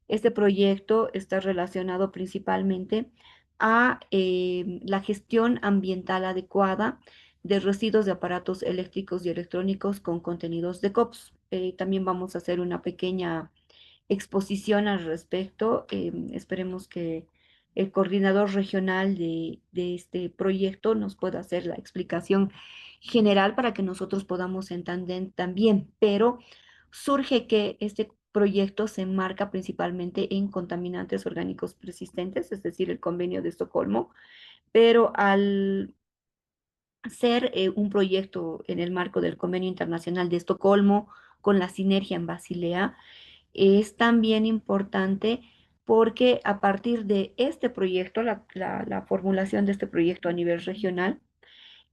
este proyecto está relacionado principalmente a la gestión ambiental adecuada de residuos de aparatos eléctricos y electrónicos con contenidos de COPS. También vamos a hacer una pequeña exposición al respecto. Esperemos que el coordinador regional de este proyecto nos pueda hacer la explicación general para que nosotros podamos entender también, pero surge que este proyecto se enmarca principalmente en contaminantes orgánicos persistentes, es decir, el convenio de Estocolmo, pero al ser un proyecto en el marco del Convenio Internacional de Estocolmo con la sinergia en Basilea, es también importante porque a partir de este proyecto, la formulación de este proyecto a nivel regional,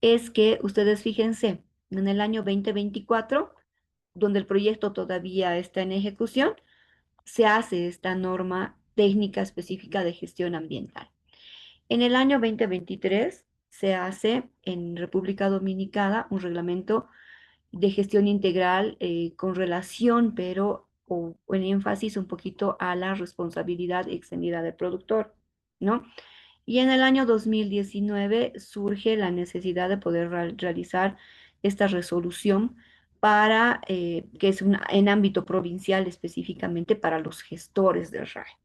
es que ustedes fíjense, en el año 2024, donde el proyecto todavía está en ejecución, se hace esta norma técnica específica de gestión ambiental. En el año 2023 se hace en República Dominicana un reglamento de gestión integral con relación, pero o en énfasis un poquito a la responsabilidad extendida del productor, ¿no? Y en el año 2019 surge la necesidad de poder realizar esta resolución para, que es una, en ámbito provincial específicamente para los gestores del RAE.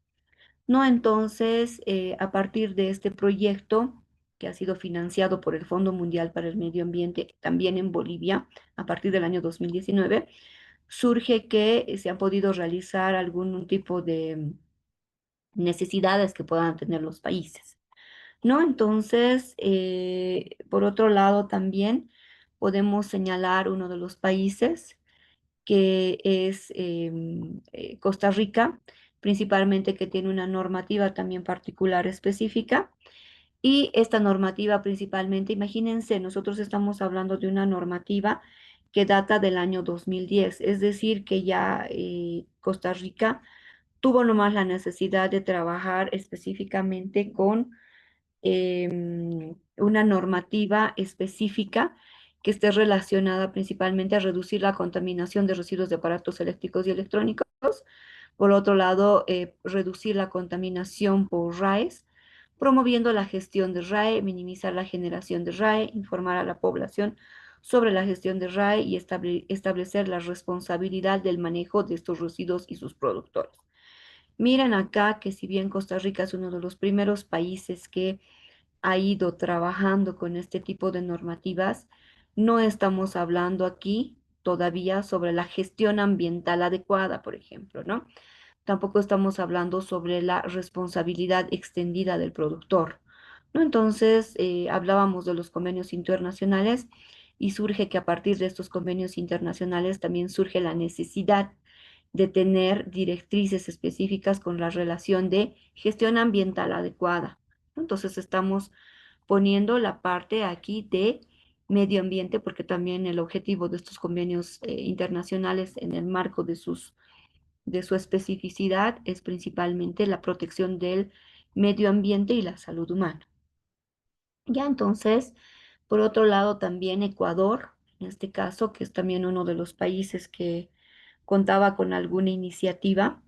¿No? Entonces, a partir de este proyecto que ha sido financiado por el Fondo Mundial para el Medio Ambiente, también en Bolivia, a partir del año 2019, surge que se han podido realizar algún tipo de necesidades que puedan tener los países, ¿no? Entonces, por otro lado, también podemos señalar uno de los países que es Costa Rica, principalmente que tiene una normativa también particular específica. Y esta normativa principalmente, imagínense, nosotros estamos hablando de una normativa que data del año 2010, es decir, que ya Costa Rica tuvo nomás la necesidad de trabajar específicamente con una normativa específica que esté relacionada principalmente a reducir la contaminación de residuos de aparatos eléctricos y electrónicos. Por otro lado, reducir la contaminación por RAEs, promoviendo la gestión de RAE, minimizar la generación de RAE, informar a la población sobre la gestión de RAE y establecer la responsabilidad del manejo de estos residuos y sus productores. Miren acá que si bien Costa Rica es uno de los primeros países que ha ido trabajando con este tipo de normativas, no estamos hablando aquí todavía sobre la gestión ambiental adecuada, por ejemplo, ¿no? Tampoco estamos hablando sobre la responsabilidad extendida del productor, ¿no? Entonces, hablábamos de los convenios internacionales y surge que a partir de estos convenios internacionales también surge la necesidad de tener directrices específicas con la relación de gestión ambiental adecuada. Entonces, estamos poniendo la parte aquí de medio ambiente, porque también el objetivo de estos convenios internacionales en el marco de su especificidad es principalmente la protección del medio ambiente y la salud humana. Ya entonces, por otro lado, también Ecuador, en este caso, que es también uno de los países que contaba con alguna iniciativa,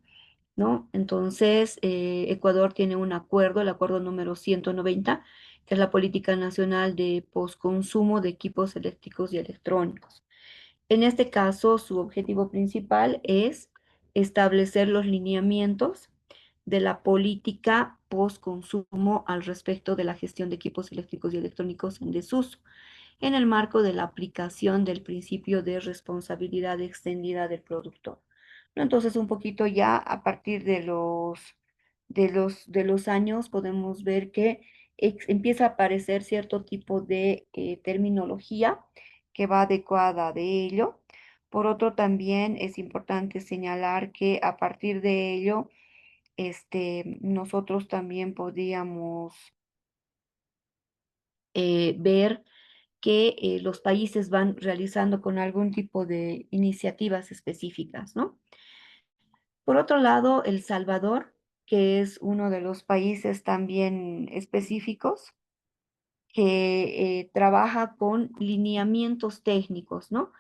¿no? Entonces, Ecuador tiene un acuerdo, el acuerdo número 190, que es la Política Nacional de Postconsumo de Equipos Eléctricos y Electrónicos. En este caso, su objetivo principal es establecer los lineamientos de la política post-consumo al respecto de la gestión de equipos eléctricos y electrónicos en desuso, en el marco de la aplicación del principio de responsabilidad extendida del productor. ¿No? Entonces, un poquito ya a partir de los años podemos ver que empieza a aparecer cierto tipo de terminología que va adecuada de ello. Por otro, también es importante señalar que a partir de ello, nosotros también podríamos ver que los países van realizando con algún tipo de iniciativas específicas, ¿no? Por otro lado, El Salvador, que es uno de los países también específicos, que trabaja con lineamientos técnicos, ¿no?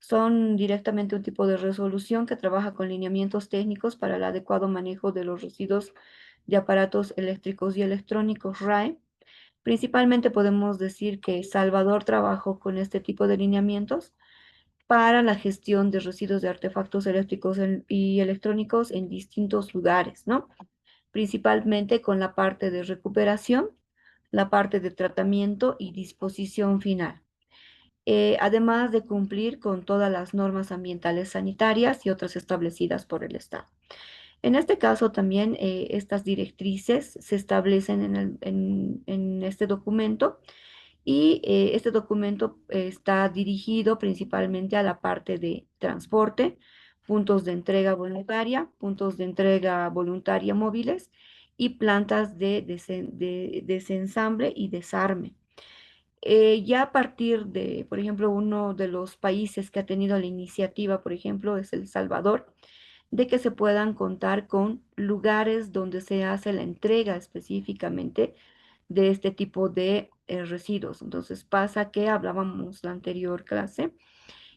Son directamente un tipo de resolución que trabaja con lineamientos técnicos para el adecuado manejo de los residuos de aparatos eléctricos y electrónicos RAE. Principalmente podemos decir que Salvador trabajó con este tipo de lineamientos para la gestión de residuos de artefactos eléctricos y electrónicos en distintos lugares, ¿no? Principalmente con la parte de recuperación, la parte de tratamiento y disposición final. Además de cumplir con todas las normas ambientales sanitarias y otras establecidas por el Estado. En este caso también estas directrices se establecen en este documento y este documento está dirigido principalmente a la parte de transporte, puntos de entrega voluntaria móviles y plantas de desensamble y desarme. Ya a partir de, por ejemplo, uno de los países que ha tenido la iniciativa, por ejemplo, es El Salvador, de que se puedan contar con lugares donde se hace la entrega específicamente de este tipo de residuos. Entonces pasa que hablábamos la anterior clase,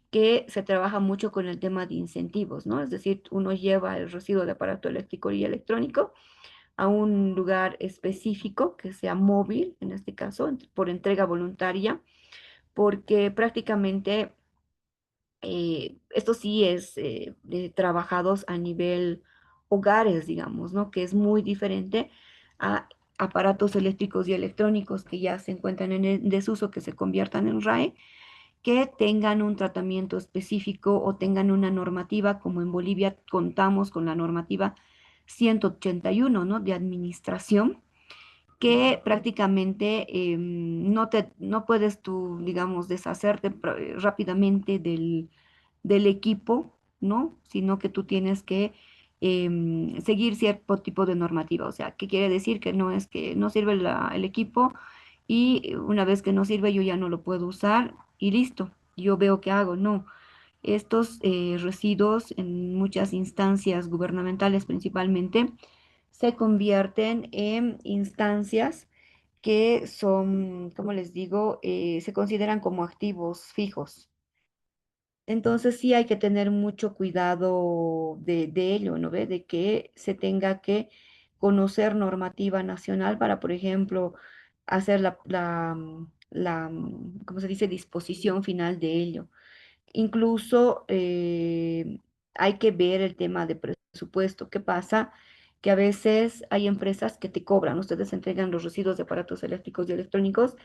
que se trabaja mucho con el tema de incentivos, ¿no? Es decir, uno lleva el residuo de aparato eléctrico y electrónico a un lugar específico que sea móvil, en este caso, por entrega voluntaria, porque prácticamente esto sí es de trabajados a nivel hogares, digamos, ¿no? Que es muy diferente a aparatos eléctricos y electrónicos que ya se encuentran en desuso, que se conviertan en RAE, que tengan un tratamiento específico o tengan una normativa, como en Bolivia contamos con la normativa 181, ¿no? De administración, que prácticamente no puedes tú, digamos, deshacerte rápidamente del equipo, ¿no? Sino que tú tienes que seguir cierto tipo de normativa. O sea, ¿qué quiere decir? Que no es que no sirve el equipo y una vez que no sirve yo ya no lo puedo usar y listo, yo veo qué hago. No, estos residuos en muchas instancias gubernamentales principalmente se convierten en instancias que son, como les digo, se consideran como activos fijos. Entonces sí hay que tener mucho cuidado de ello, ¿no ve? De que se tenga que conocer normativa nacional para, por ejemplo, hacer ¿cómo se dice?, disposición final de ello. Incluso hay que ver el tema de presupuesto. ¿Qué pasa? Que a veces hay empresas que te cobran, ustedes entregan los residuos de aparatos eléctricos y electrónicos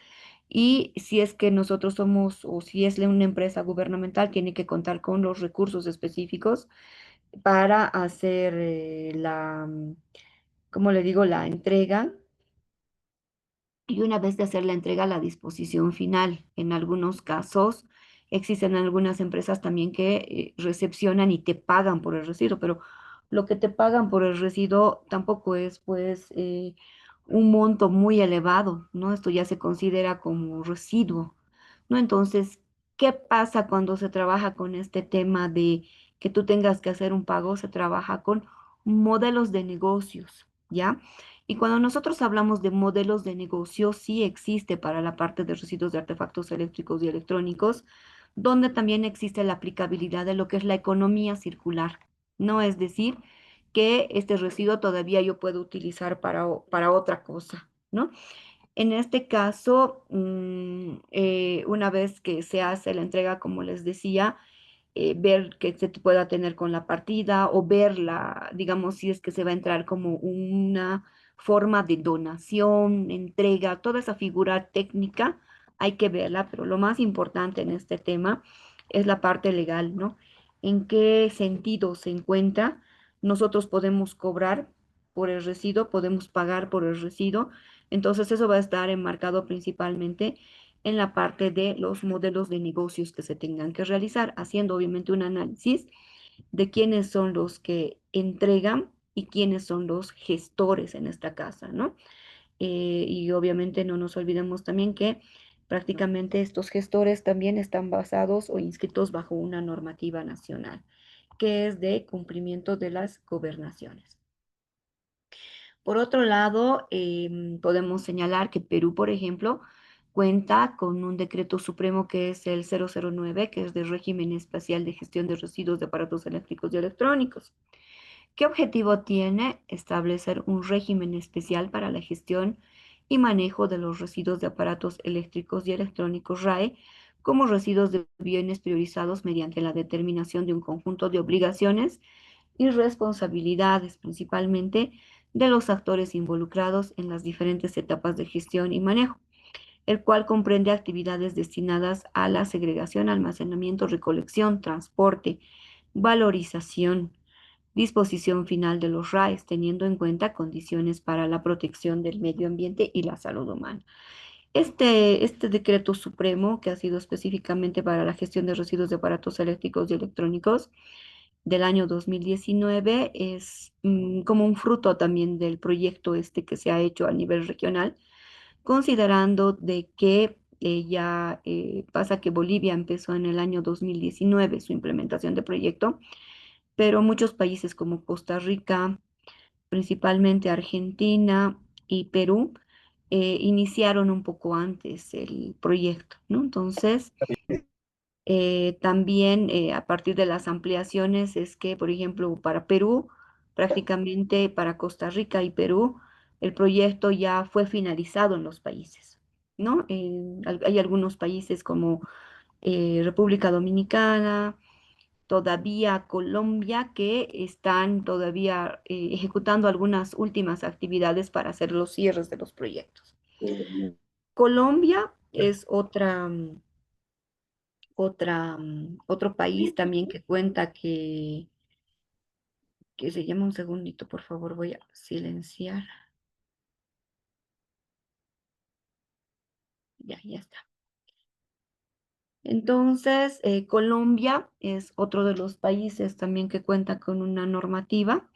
y si es que nosotros somos o si es una empresa gubernamental, tiene que contar con los recursos específicos para hacer ¿cómo le digo?, la entrega y una vez de hacer la entrega, la disposición final. En algunos casos, existen algunas empresas también que recepcionan y te pagan por el residuo, pero lo que te pagan por el residuo tampoco es, pues, un monto muy elevado, ¿no? Esto ya se considera como residuo, ¿no? Entonces, ¿qué pasa cuando se trabaja con este tema de que tú tengas que hacer un pago? Se trabaja con modelos de negocios, ¿ya? Y cuando nosotros hablamos de modelos de negocio, sí existe para la parte de residuos de artefactos eléctricos y electrónicos, donde también existe la aplicabilidad de lo que es la economía circular. No es decir, que este residuo todavía yo puedo utilizar para otra cosa, ¿no? En este caso, una vez que se hace la entrega, como les decía, ver que se pueda tener con la partida o verla, digamos, si es que se va a entrar como una forma de donación, entrega, toda esa figura técnica hay que verla, pero lo más importante en este tema es la parte legal, ¿no? ¿En qué sentido se encuentra? Nosotros podemos cobrar por el residuo, podemos pagar por el residuo, entonces eso va a estar enmarcado principalmente en la parte de los modelos de negocios que se tengan que realizar, haciendo obviamente un análisis de quiénes son los que entregan y quiénes son los gestores en esta casa, ¿no? Y obviamente no nos olvidemos también que prácticamente estos gestores también están basados o inscritos bajo una normativa nacional, que es de cumplimiento de las gobernaciones. Por otro lado, podemos señalar que Perú, por ejemplo, cuenta con un decreto supremo que es el 009, que es de régimen especial de gestión de residuos de aparatos eléctricos y electrónicos. ¿Qué objetivo tiene? Establecer un régimen especial para la gestión y manejo de los residuos de aparatos eléctricos y electrónicos RAE como residuos de bienes priorizados mediante la determinación de un conjunto de obligaciones y responsabilidades, principalmente de los actores involucrados en las diferentes etapas de gestión y manejo, el cual comprende actividades destinadas a la segregación, almacenamiento, recolección, transporte, valorización, disposición final de los RAEs, teniendo en cuenta condiciones para la protección del medio ambiente y la salud humana. Este decreto supremo, que ha sido específicamente para la gestión de residuos de aparatos eléctricos y electrónicos del año 2019, es como un fruto también del proyecto este que se ha hecho a nivel regional, considerando de que ya pasa que Bolivia empezó en el año 2019 su implementación de proyecto, pero muchos países como Costa Rica, principalmente Argentina y Perú, iniciaron un poco antes el proyecto, ¿no? Entonces, también a partir de las ampliaciones es que, por ejemplo, para Perú, prácticamente para Costa Rica y Perú, el proyecto ya fue finalizado en los países, ¿no? Hay algunos países como República Dominicana, todavía Colombia, que están todavía ejecutando algunas últimas actividades para hacer los cierres de los proyectos. Colombia es otro país también que cuenta que se llama un segundito, por favor, voy a silenciar. Ya está. Entonces, Colombia es otro de los países también que cuenta con una normativa,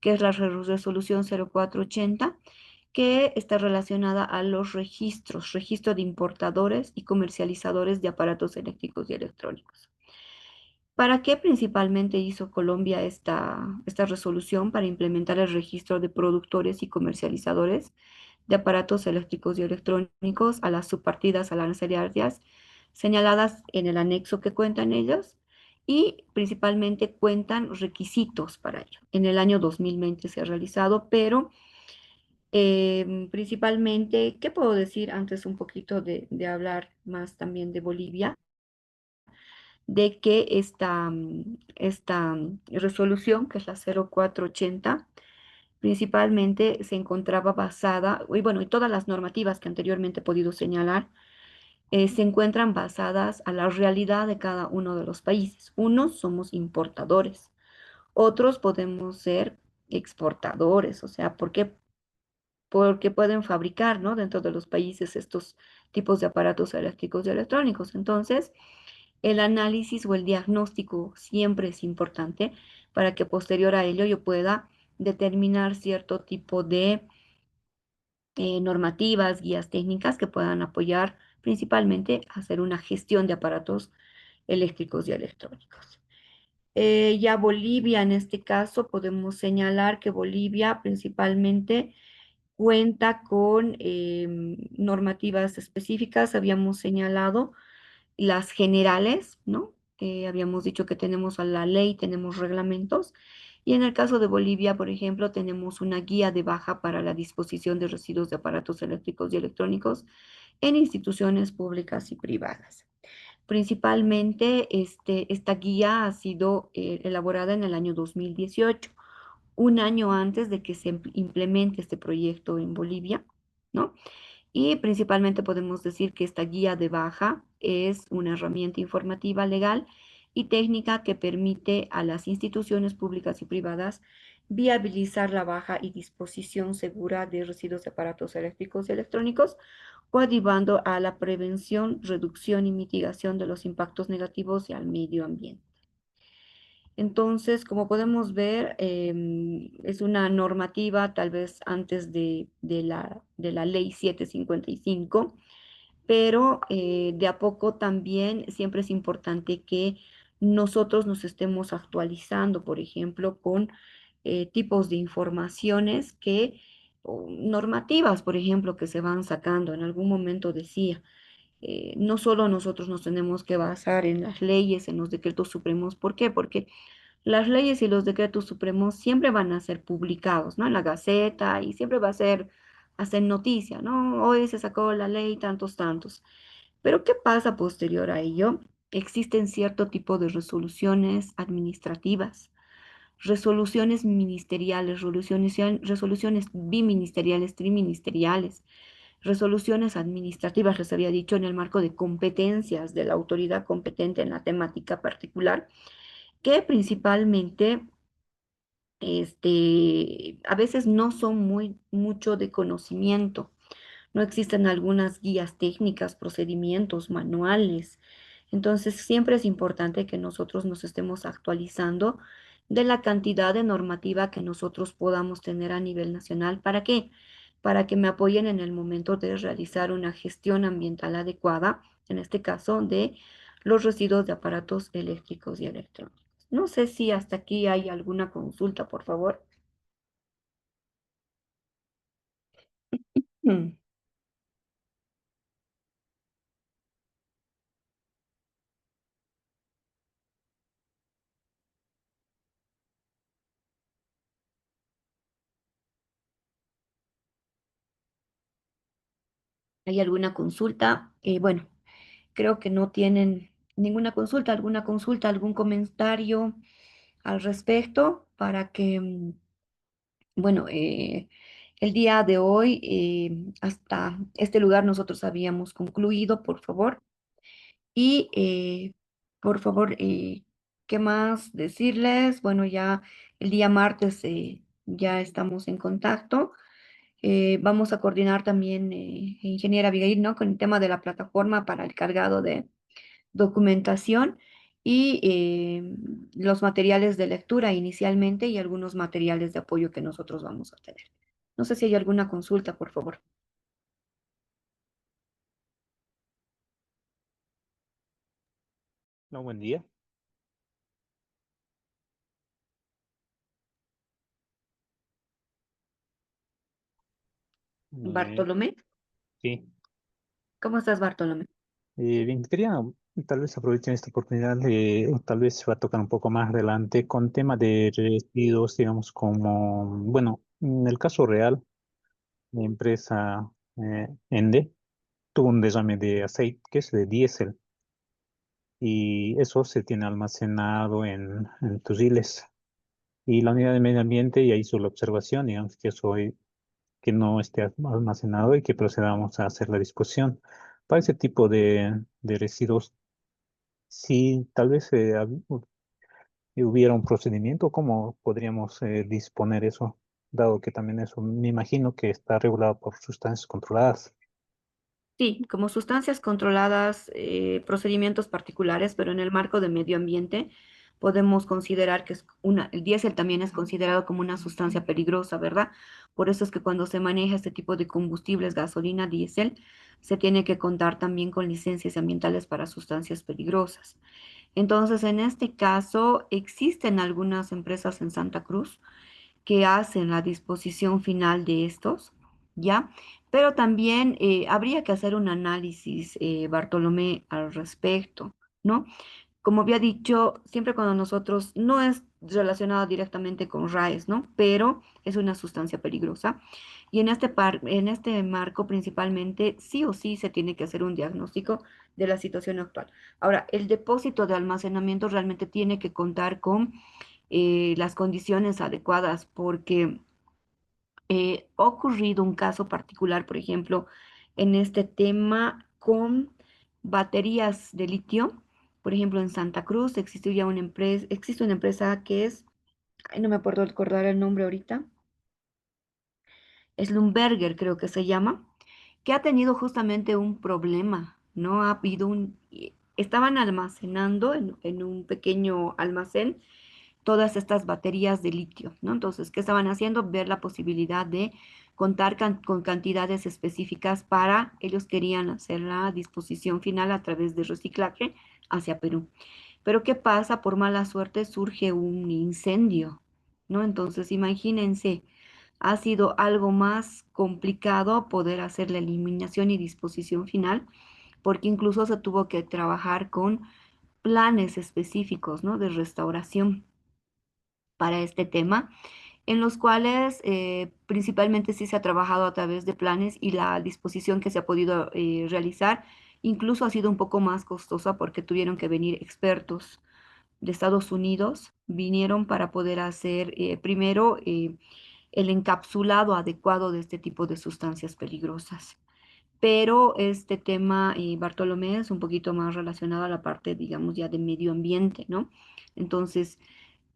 que es la resolución 0480, que está relacionada a los registros, registro de importadores y comercializadores de aparatos eléctricos y electrónicos. ¿Para qué principalmente hizo Colombia esta resolución? Para implementar el registro de productores y comercializadores de aparatos eléctricos y electrónicos a las subpartidas arancelarias señaladas en el anexo que cuentan ellos, y principalmente cuentan requisitos para ello. En el año 2020 se ha realizado, pero principalmente, ¿qué puedo decir antes un poquito de hablar más también de Bolivia? De que esta resolución, que es la 0480, principalmente se encontraba basada, y bueno, y todas las normativas que anteriormente he podido señalar, se encuentran basadas a la realidad de cada uno de los países. Unos somos importadores, otros podemos ser exportadores, o sea, porque pueden fabricar, ¿no? Dentro de los países estos tipos de aparatos eléctricos y electrónicos. Entonces, el análisis o el diagnóstico siempre es importante para que posterior a ello yo pueda determinar cierto tipo de normativas, guías técnicas que puedan apoyar principalmente a hacer una gestión de aparatos eléctricos y electrónicos. Ya Bolivia, en este caso, podemos señalar que Bolivia principalmente cuenta con normativas específicas. Habíamos señalado las generales, ¿no? Habíamos dicho que tenemos a la ley, tenemos reglamentos, y en el caso de Bolivia, por ejemplo, tenemos una guía de baja para la disposición de residuos de aparatos eléctricos y electrónicos en instituciones públicas y privadas. Principalmente, esta guía ha sido elaborada en el año 2018, un año antes de que se implemente este proyecto en Bolivia, ¿no? Y principalmente podemos decir que esta guía de baja es una herramienta informativa legal y técnica que permite a las instituciones públicas y privadas viabilizar la baja y disposición segura de residuos de aparatos eléctricos y electrónicos, coadyuvando a la prevención, reducción y mitigación de los impactos negativos al medio ambiente. Entonces, como podemos ver, es una normativa tal vez antes de la ley 755, pero de a poco también siempre es importante que nosotros nos estemos actualizando, por ejemplo, con tipos de informaciones o normativas, por ejemplo, que se van sacando. En algún momento decía, no solo nosotros nos tenemos que basar en las leyes, en los decretos supremos. ¿Por qué? Porque las leyes y los decretos supremos siempre van a ser publicados, ¿no? En la Gaceta, y siempre va a ser, hacer noticia, ¿no? Hoy se sacó la ley tantos, tantos. Pero ¿qué pasa posterior a ello? Existen cierto tipo de resoluciones administrativas, resoluciones ministeriales, resoluciones biministeriales, triministeriales, resoluciones administrativas, les había dicho, en el marco de competencias de la autoridad competente en la temática particular, que principalmente a veces no son mucho de conocimiento. No existen algunas guías técnicas, procedimientos, manuales. Entonces, siempre es importante que nosotros nos estemos actualizando de la cantidad de normativa que nosotros podamos tener a nivel nacional. ¿Para qué? Para que me apoyen en el momento de realizar una gestión ambiental adecuada, en este caso de los residuos de aparatos eléctricos y electrónicos. No sé si hasta aquí hay alguna consulta, por favor. Mm. ¿Hay alguna consulta? Bueno. Creo que no tienen ninguna consulta, algún comentario al respecto para que, bueno, el día de hoy, hasta este lugar nosotros habíamos concluido, por favor. Y, por favor, ¿qué más decirles? Bueno, ya el día martes ya estamos en contacto. Vamos a coordinar también, ingeniera Abigail, ¿no? Con el tema de la plataforma para el cargado de documentación y los materiales de lectura inicialmente y algunos materiales de apoyo que nosotros vamos a tener. No sé si hay alguna consulta, por favor. No, buen día. Eh, Bartolomé, sí, ¿cómo estás, Bartolomé? bien, quería tal vez aprovechar esta oportunidad de, o tal vez se va a tocar un poco más adelante con tema de residuos, digamos, como, bueno, en el caso real, la empresa Ende tuvo un derrame de aceite, que es de diésel, y eso se tiene almacenado en turriles. Y la unidad de medio ambiente ya hizo la observación, digamos, que no esté almacenado y que procedamos a hacer la disposición. Para ese tipo de residuos, si tal vez hubiera un procedimiento, ¿cómo podríamos disponer eso? Dado que también eso me imagino que está regulado por sustancias controladas. Sí, como sustancias controladas, procedimientos particulares, pero en el marco de medio ambiente podemos considerar que el diésel también es considerado como una sustancia peligrosa, ¿verdad? Por eso es que cuando se maneja este tipo de combustibles, gasolina, diésel, se tiene que contar también con licencias ambientales para sustancias peligrosas. Entonces, en este caso, existen algunas empresas en Santa Cruz que hacen la disposición final de estos, ¿ya? Pero también habría que hacer un análisis, Bartolomé, al respecto, ¿no? Como había dicho, siempre cuando nosotros, no es relacionado directamente con RAES, ¿no? Pero es una sustancia peligrosa. Y en este marco principalmente, sí o sí se tiene que hacer un diagnóstico de la situación actual. Ahora, el depósito de almacenamiento realmente tiene que contar con las condiciones adecuadas, porque ha ocurrido un caso particular, por ejemplo, en este tema con baterías de litio. Por ejemplo, en Santa Cruz existe una empresa que es, ay, no me puedo recordar el nombre ahorita, Slumberger creo que se llama, que ha tenido justamente un problema, ¿no? Estaban almacenando en un pequeño almacén todas estas baterías de litio, ¿no? Entonces, ¿qué estaban haciendo? Ver la posibilidad de contar con cantidades específicas para, ellos querían hacer la disposición final a través de reciclaje hacia Perú. Pero ¿qué pasa? Por mala suerte surge un incendio, ¿no? Entonces, imagínense, ha sido algo más complicado poder hacer la eliminación y disposición final, porque incluso se tuvo que trabajar con planes específicos, ¿no? De restauración para este tema, en los cuales principalmente sí se ha trabajado a través de planes y la disposición que se ha podido realizar Incluso ha sido un poco más costosa porque tuvieron que venir expertos de Estados Unidos, vinieron para poder hacer primero el encapsulado adecuado de este tipo de sustancias peligrosas. Pero este tema, Bartolomé, es un poquito más relacionado a la parte, digamos, ya de medio ambiente, ¿no? Entonces,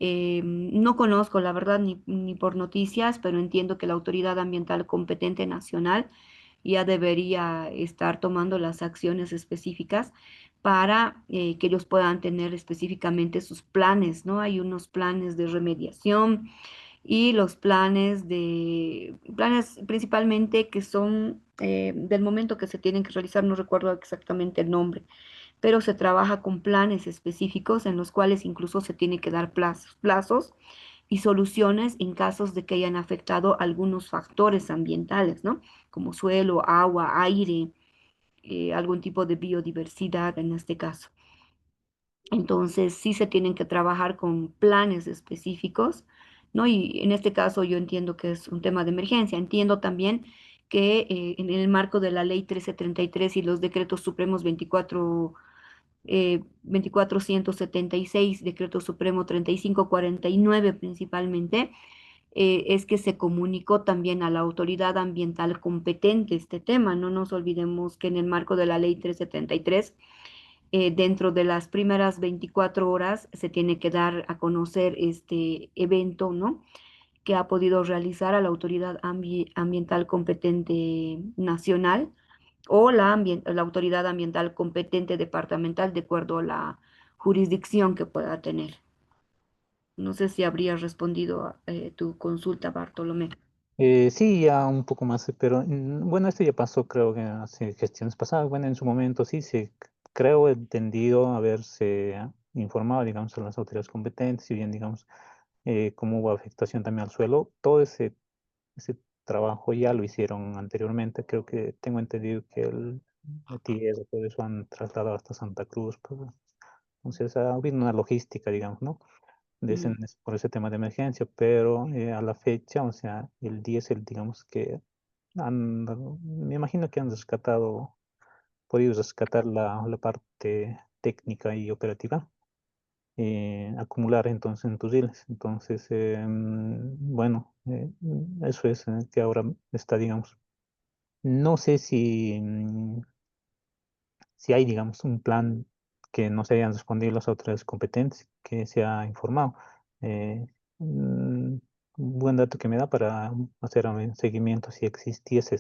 no conozco, la verdad, ni por noticias, pero entiendo que la autoridad ambiental competente nacional ya debería estar tomando las acciones específicas para que ellos puedan tener específicamente sus planes, ¿no? Hay unos planes de remediación y los planes principalmente que son del momento que se tienen que realizar, no recuerdo exactamente el nombre, pero se trabaja con planes específicos en los cuales incluso se tiene que dar plazos y soluciones en casos de que hayan afectado algunos factores ambientales, ¿no? Como suelo, agua, aire, algún tipo de biodiversidad en este caso. Entonces, sí se tienen que trabajar con planes específicos, ¿no? Y en este caso yo entiendo que es un tema de emergencia. Entiendo también que en el marco de la ley 1333 y los decretos supremos 2476, decreto supremo 3549 principalmente, es que se comunicó también a la autoridad ambiental competente este tema. No nos olvidemos que en el marco de la ley 373 dentro de las primeras 24 horas se tiene que dar a conocer este evento, ¿no? Que ha podido realizar a la autoridad ambiental competente nacional o la autoridad ambiental competente departamental de acuerdo a la jurisdicción que pueda tener. No sé si habría respondido a tu consulta, Bartolomé. Sí, ya un poco más, pero bueno, esto ya pasó, creo que hace gestiones pasadas. Bueno, en su momento sí, creo entendido haberse informado, digamos, a las autoridades competentes, si bien, digamos, cómo hubo afectación también al suelo. Todo ese trabajo ya lo hicieron anteriormente. Creo que tengo entendido que el tierra, todo eso han trasladado hasta Santa Cruz. Pues, entonces ha habido una logística, digamos, ¿no? Mm. Por ese tema de emergencia, pero a la fecha, o sea, el diésel, digamos que me imagino que han podido rescatar la parte técnica y operativa, acumular entonces en tus hilos. Entonces, bueno, eso es que ahora está, digamos, no sé si hay, digamos, un plan que no se hayan respondido las autoridades competentes, que se ha informado. Eh, mm, un buen dato que me da para hacer un seguimiento si existiese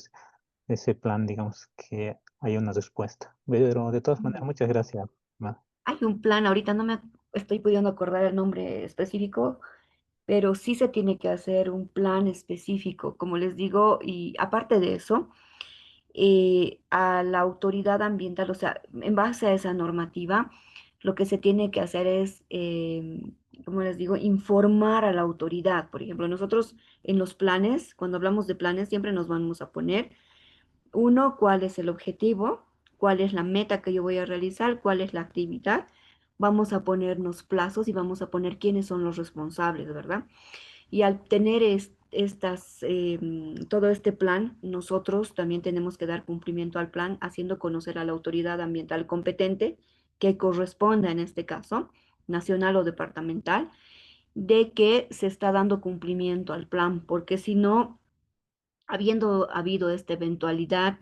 ese plan, digamos, que haya una respuesta. Pero de todas maneras, muchas gracias. Hay un plan, ahorita no me estoy pudiendo acordar el nombre específico, pero sí se tiene que hacer un plan específico, como les digo, y aparte de eso, a la autoridad ambiental, o sea, en base a esa normativa, lo que se tiene que hacer es, como les digo, informar a la autoridad. Por ejemplo, nosotros en los planes, cuando hablamos de planes, siempre nos vamos a poner, uno, cuál es el objetivo, cuál es la meta que yo voy a realizar, cuál es la actividad. Vamos a ponernos plazos y vamos a poner quiénes son los responsables, ¿verdad? Y al tener todo este plan, nosotros también tenemos que dar cumplimiento al plan, haciendo conocer a la autoridad ambiental competente que corresponda en este caso, nacional o departamental, de que se está dando cumplimiento al plan, porque si no, habiendo habido esta eventualidad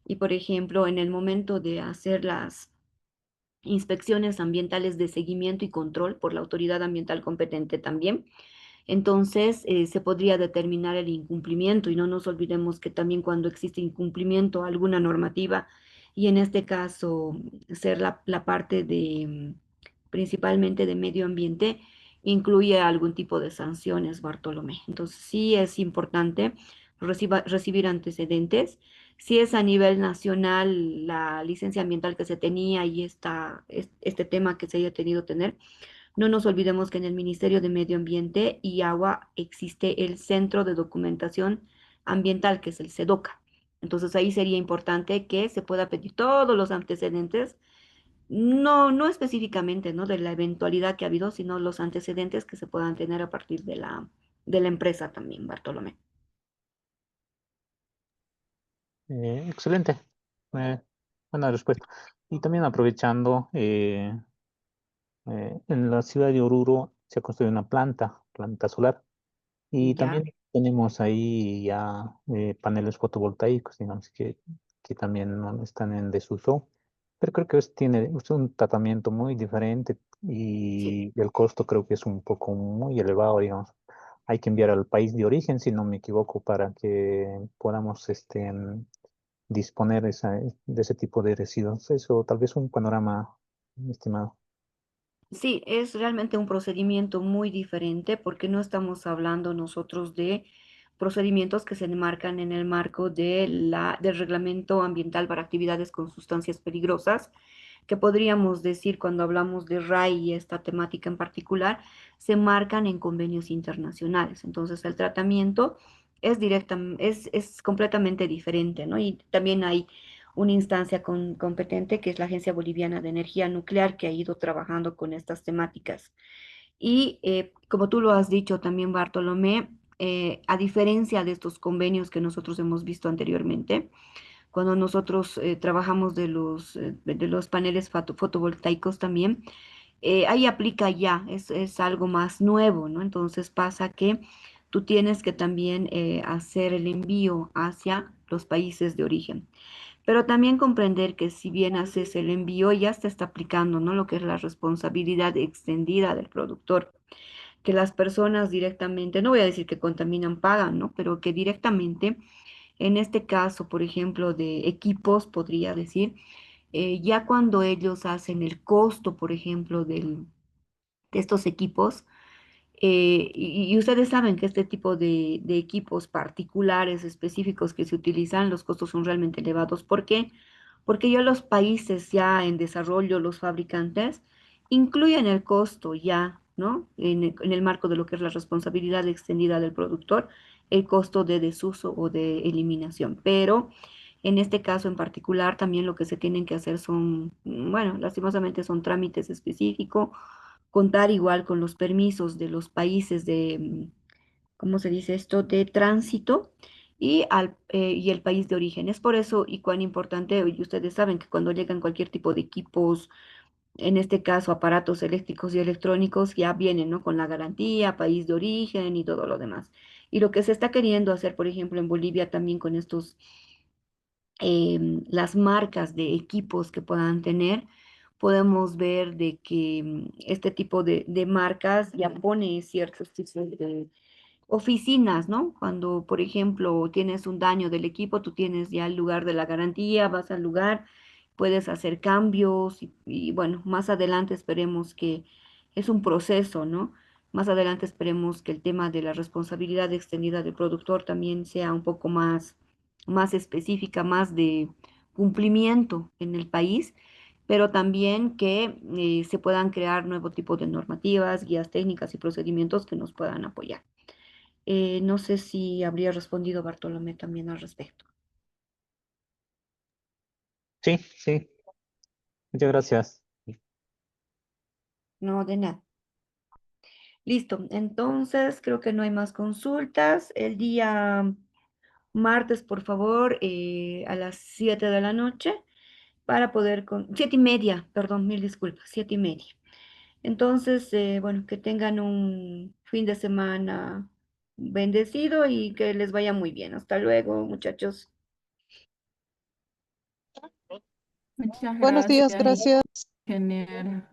y, por ejemplo, en el momento de hacer las inspecciones ambientales de seguimiento y control por la autoridad ambiental competente también, entonces se podría determinar el incumplimiento y no nos olvidemos que también cuando existe incumplimiento a alguna normativa y en este caso ser la parte de principalmente de medio ambiente, incluye algún tipo de sanciones, Bartolomé. Entonces sí es importante recibir antecedentes. Si es a nivel nacional la licencia ambiental que se tenía y este tema que se haya tenido tener, no nos olvidemos que en el Ministerio de Medio Ambiente y Agua existe el Centro de Documentación Ambiental, que es el CEDOCA. Entonces ahí sería importante que se pueda pedir todos los antecedentes, no específicamente, ¿no? De la eventualidad que ha habido, sino los antecedentes que se puedan tener a partir de la empresa también, Bartolomé. Excelente. buena respuesta. Y también aprovechando, en la ciudad de Oruro se ha construido una planta solar. Y Ya. también tenemos ahí ya paneles fotovoltaicos, digamos, que también no están en desuso, pero creo que es un tratamiento muy diferente Sí. y el costo creo que es un poco muy elevado, digamos. Hay que enviar al país de origen, si no me equivoco, para que podamos disponer de ese tipo de residuos. Eso tal vez un panorama, estimado. Sí, es realmente un procedimiento muy diferente porque no estamos hablando nosotros de procedimientos que se enmarcan en el marco del Reglamento Ambiental para Actividades con Sustancias Peligrosas, que podríamos decir cuando hablamos de RAI y esta temática en particular, se marcan en convenios internacionales. Entonces, el tratamiento es completamente diferente, ¿no? Y también hay una instancia competente que es la Agencia Boliviana de Energía Nuclear que ha ido trabajando con estas temáticas. Y como tú lo has dicho también, Bartolomé, a diferencia de estos convenios que nosotros hemos visto anteriormente, cuando nosotros trabajamos de los paneles fotovoltaicos también, ahí aplica ya, es algo más nuevo, ¿no? Entonces pasa que tú tienes que también hacer el envío hacia los países de origen. Pero también comprender que si bien haces el envío, ya se está aplicando, ¿no? Lo que es la responsabilidad extendida del productor, que las personas directamente, no voy a decir que contaminan, pagan, ¿no? Pero que directamente, en este caso, por ejemplo, de equipos, podría decir, ya cuando ellos hacen el costo, por ejemplo, de estos equipos, y ustedes saben que este tipo de equipos particulares específicos que se utilizan, los costos son realmente elevados. ¿Por qué? Porque ya los países ya en desarrollo, los fabricantes, incluyen el costo ya, ¿no? En el marco de lo que es la responsabilidad extendida del productor, el costo de desuso o de eliminación. Pero en este caso en particular, también lo que se tienen que hacer son, bueno, lastimosamente son trámites específicos, contar igual con los permisos de los países ¿cómo se dice esto?, de tránsito y el país de origen. Es por eso y cuán importante, y ustedes saben que cuando llegan cualquier tipo de equipos, en este caso aparatos eléctricos y electrónicos, ya vienen, ¿no? Con la garantía, país de origen y todo lo demás. Y lo que se está queriendo hacer, por ejemplo, en Bolivia también con las marcas de equipos que puedan tener, podemos ver de que este tipo de marcas ya pone ciertos tipos de oficinas, ¿no? Cuando, por ejemplo, tienes un daño del equipo, tú tienes ya el lugar de la garantía, vas al lugar, puedes hacer cambios y bueno, más adelante esperemos que es un proceso, ¿no? Más adelante esperemos que el tema de la responsabilidad extendida del productor también sea un poco más específica, más de cumplimiento en el país, pero también que se puedan crear nuevo tipo de normativas, guías técnicas y procedimientos que nos puedan apoyar. No sé si habría respondido Bartolomé también al respecto. Sí, sí, muchas gracias. No, de nada. Listo. Entonces, creo que no hay más consultas. El día martes, por favor, a las 7 de la noche, para poder 7:30, perdón, mil disculpas, 7:30. Entonces, bueno, que tengan un fin de semana bendecido y que les vaya muy bien. Hasta luego, muchachos. Muchas Buenos días, gracias, gracias. ingeniero.